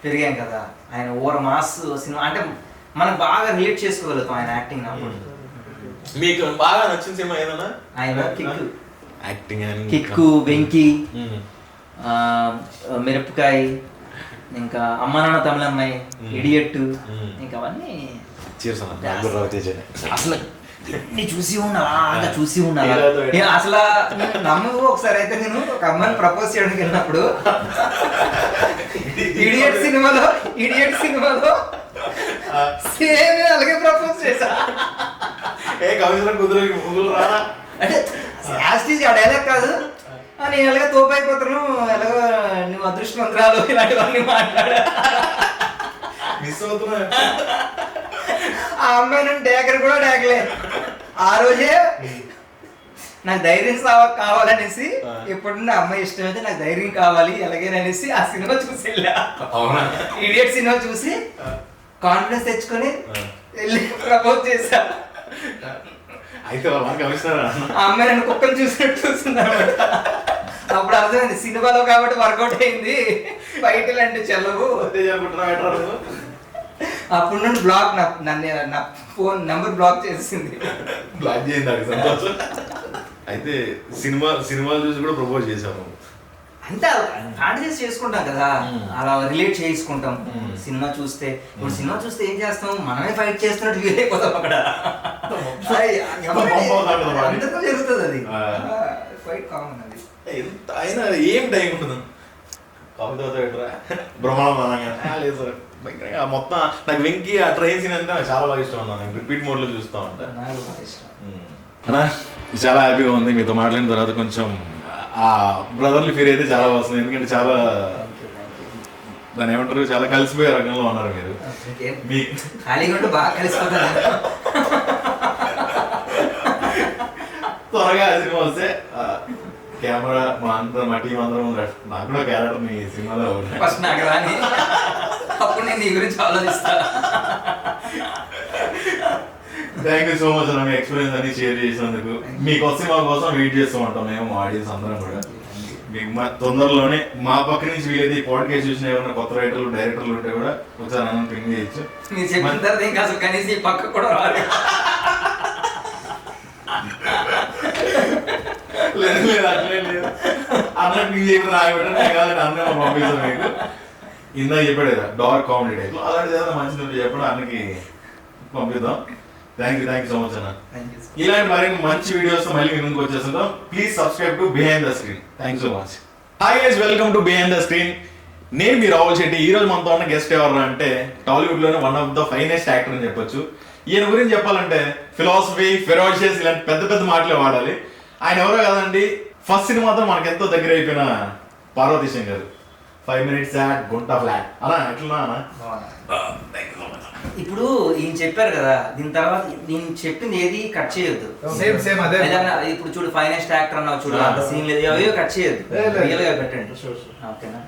పెరిగాం కదా. ఆయన ఓవర్ మాస్ సినిమా అంటే మనం బాగా రిలేట్ చేసుకోగలుగుతాం ఆయన యాక్టింగ్. మీకు బాగా నచ్చిన సినిమా ఏదన్నా? ఆయన కిక్, యాక్టింగ్ కిక్కు, వెంకీ, మిరపకాయ, ఇంకా అమ్మ నాన్న తమిళమ్మాయి, ఇడియట్, ఇంకా అవన్నీ అసలు చూసి ఉండాలా చూసి ఉండాలా. అసలు నమ్ము ఒకసారి అయితే నేను ఒక అమ్మాయిని ప్రపోజ్ చేయడానికి వెళ్ళినప్పుడు ఇడియట్ సినిమాలో సేమ్ అలాగే ప్రపోజ్ చేశా. అంటే యాస్టీజ్ ఆ డైలాగ్ కాదు, నేను ఎలాగ తోపైపోతాను, ఎలాగో నువ్వు అదృష్టవంతురాలు, ఇలాంటివన్నీ మాట్లాడా. మిస్ అవుతున్నా. ఆ అమ్మాయి నుండి డేకర్ కూడా డేకలే. ఆ రోజే నాకు ధైర్యం కావాలనేసి, ఎప్పుడున్న అమ్మాయి ఇష్టమైతే నాకు ధైర్యం కావాలి ఎలాగేననేసి ఆ సినిమా చూసి వెళ్ళా. ఇడియట్ సినిమా చూసి కాన్ఫిడెన్స్ తెచ్చుకొని వెళ్ళి ప్రపోజ్ చేశా. అయితే ఆ అమ్మాయి నన్ను కుక్కను చూసినట్టు చూసింది అనమాట. అప్పుడు అర్థమైంది సినిమాలో కాబట్టి వర్కౌట్ అయింది, బయటలు అంటే చెల్లవు. అప్పుడు నుండి బ్లాక్ నా ఫోన్ నెంబర్ బ్లాక్ చేసింది. బ్లాక్ చేయండి సంతోషం. అయితే సినిమాలు చూసి కూడా ప్రపోజ్ చేశాము. అంతే ఫ్యాంటసీస్ చేసుకుంటాం కదా, అలా రిలేట్ చేసుకుంటాం. సినిమా చూస్తే ఏం చేస్తాం, మనమే ఫైట్ చేస్తున్నట్టు ఫీల్ అయిపోతాం అక్కడ. అందరితో జరుగుతుంది అది, ఫైట్ కామన్ అది. అయినా ఏం టైం ఉంటుంది బ్రహ్మాండంగా లేదు సార్. మొత్తం నాకు వెంకీ ఆ ట్రైన్ సీన్ అంటే నాకు చాలా బాగా ఇష్టం ఉన్నాను. నేను రిపీట్ మోడ్ లో చూస్తా ఉంటాను. చాలా హ్యాపీగా ఉంది మీతో మాట్లాడిన తర్వాత. కొంచెం ఆ బ్రదర్లీ ఫీల్ అయితే చాలా వస్తుంది, ఎందుకంటే చాలా దాని ఏమంటారు, చాలా కలిసిపోయే రకంలో ఉన్నారు మీరు. బాగా కలిసిపోతారు. త్వరగా సినిమా వస్తే కెమెరా మా టీం అందరం, నాకు కూడా క్యారెక్టర్ మీ సినిమాలో ఫస్ట్ నాకు రాని, అప్పుడు నేను నీ గురించి ఆలోచిస్తా. థ్యాంక్ యూ సో మచ్ అన్న, మీ ఎక్స్పీరియన్స్ అన్ని షేర్ చేసినందుకు. మీకోసం మా కోసం వెయిట్ చేస్తూ ఉంటాం మేము, ఆడియన్స్ అందరం కూడా. మీకు తొందరలోనే మా పక్క నుంచి వీలైతే పాడ్కాస్ట్ చూసిన ఏమైనా కొత్త రైటర్లు డైరెక్టర్లు ఉంటే కూడా ఒకసారి అన్న పింగ్ చేయొచ్చు. మీరు చెప్పిన తర్వాత ఇంకా అసలు కనీసం ఈ పక్క కూడా రాదు. లేదు అట్లే లేదు, అన్న పింగ్ చేయకుండా ఆగిపెట్టండి కాదండి, అన్న పంపిస్తాం మీకు. ఇందాక చెప్పాడు కదా డార్క్ కామెడీ టైప్లో, అలాంటి ఏదైనా మంచిది ఉంటే చెప్పడం అన్నకి పంపిద్దాం. థ్యాంక్ యూ సో మచ్ అన్న. ఇలాంటి మరిన్ని మంచి వీడియోస్ మళ్ళీ మీ ముందుకు వచ్చేస్తుంటాం. Please subscribe to behind the screen. Thank so much. Hi guys, welcome to behind the screen. నేను మీ రాహుల్ శెట్టి. ఈ రోజు మనతో ఉన్న గెస్ట్ ఎవరు అంటే టాలీవుడ్ లోనే one of the finest actor అని చెప్పొచ్చు. ఈయన గురించి చెప్పాలంటే ఫిలాసఫీ, ఫెరోషియస్ ఇలాంటి పెద్ద పెద్ద మాటలే వాడాలి. ఆయన ఎవరో కదండి, ఫస్ట్ సినిమాతో మనకు ఎంతో దగ్గర అయిపోయిన పార్వతీ శంకర్. 5 minutes at గుంట ఫ్లాట్ అలా ఎట్లా. ఇప్పుడు ఈయన చెప్పారు కదా, దీని తర్వాత నేను చెప్పింది ఏది కట్ చేయొద్దు. సేమ్ అదే. ఇప్పుడు చూడు ఫైనాన్స్ యాక్టర్ అన్నావు చూడు, అంత సీన్ లేదు, అవి కట్ చేయొద్దు, రియల్ గా పెట్టండి. ఓకేనా?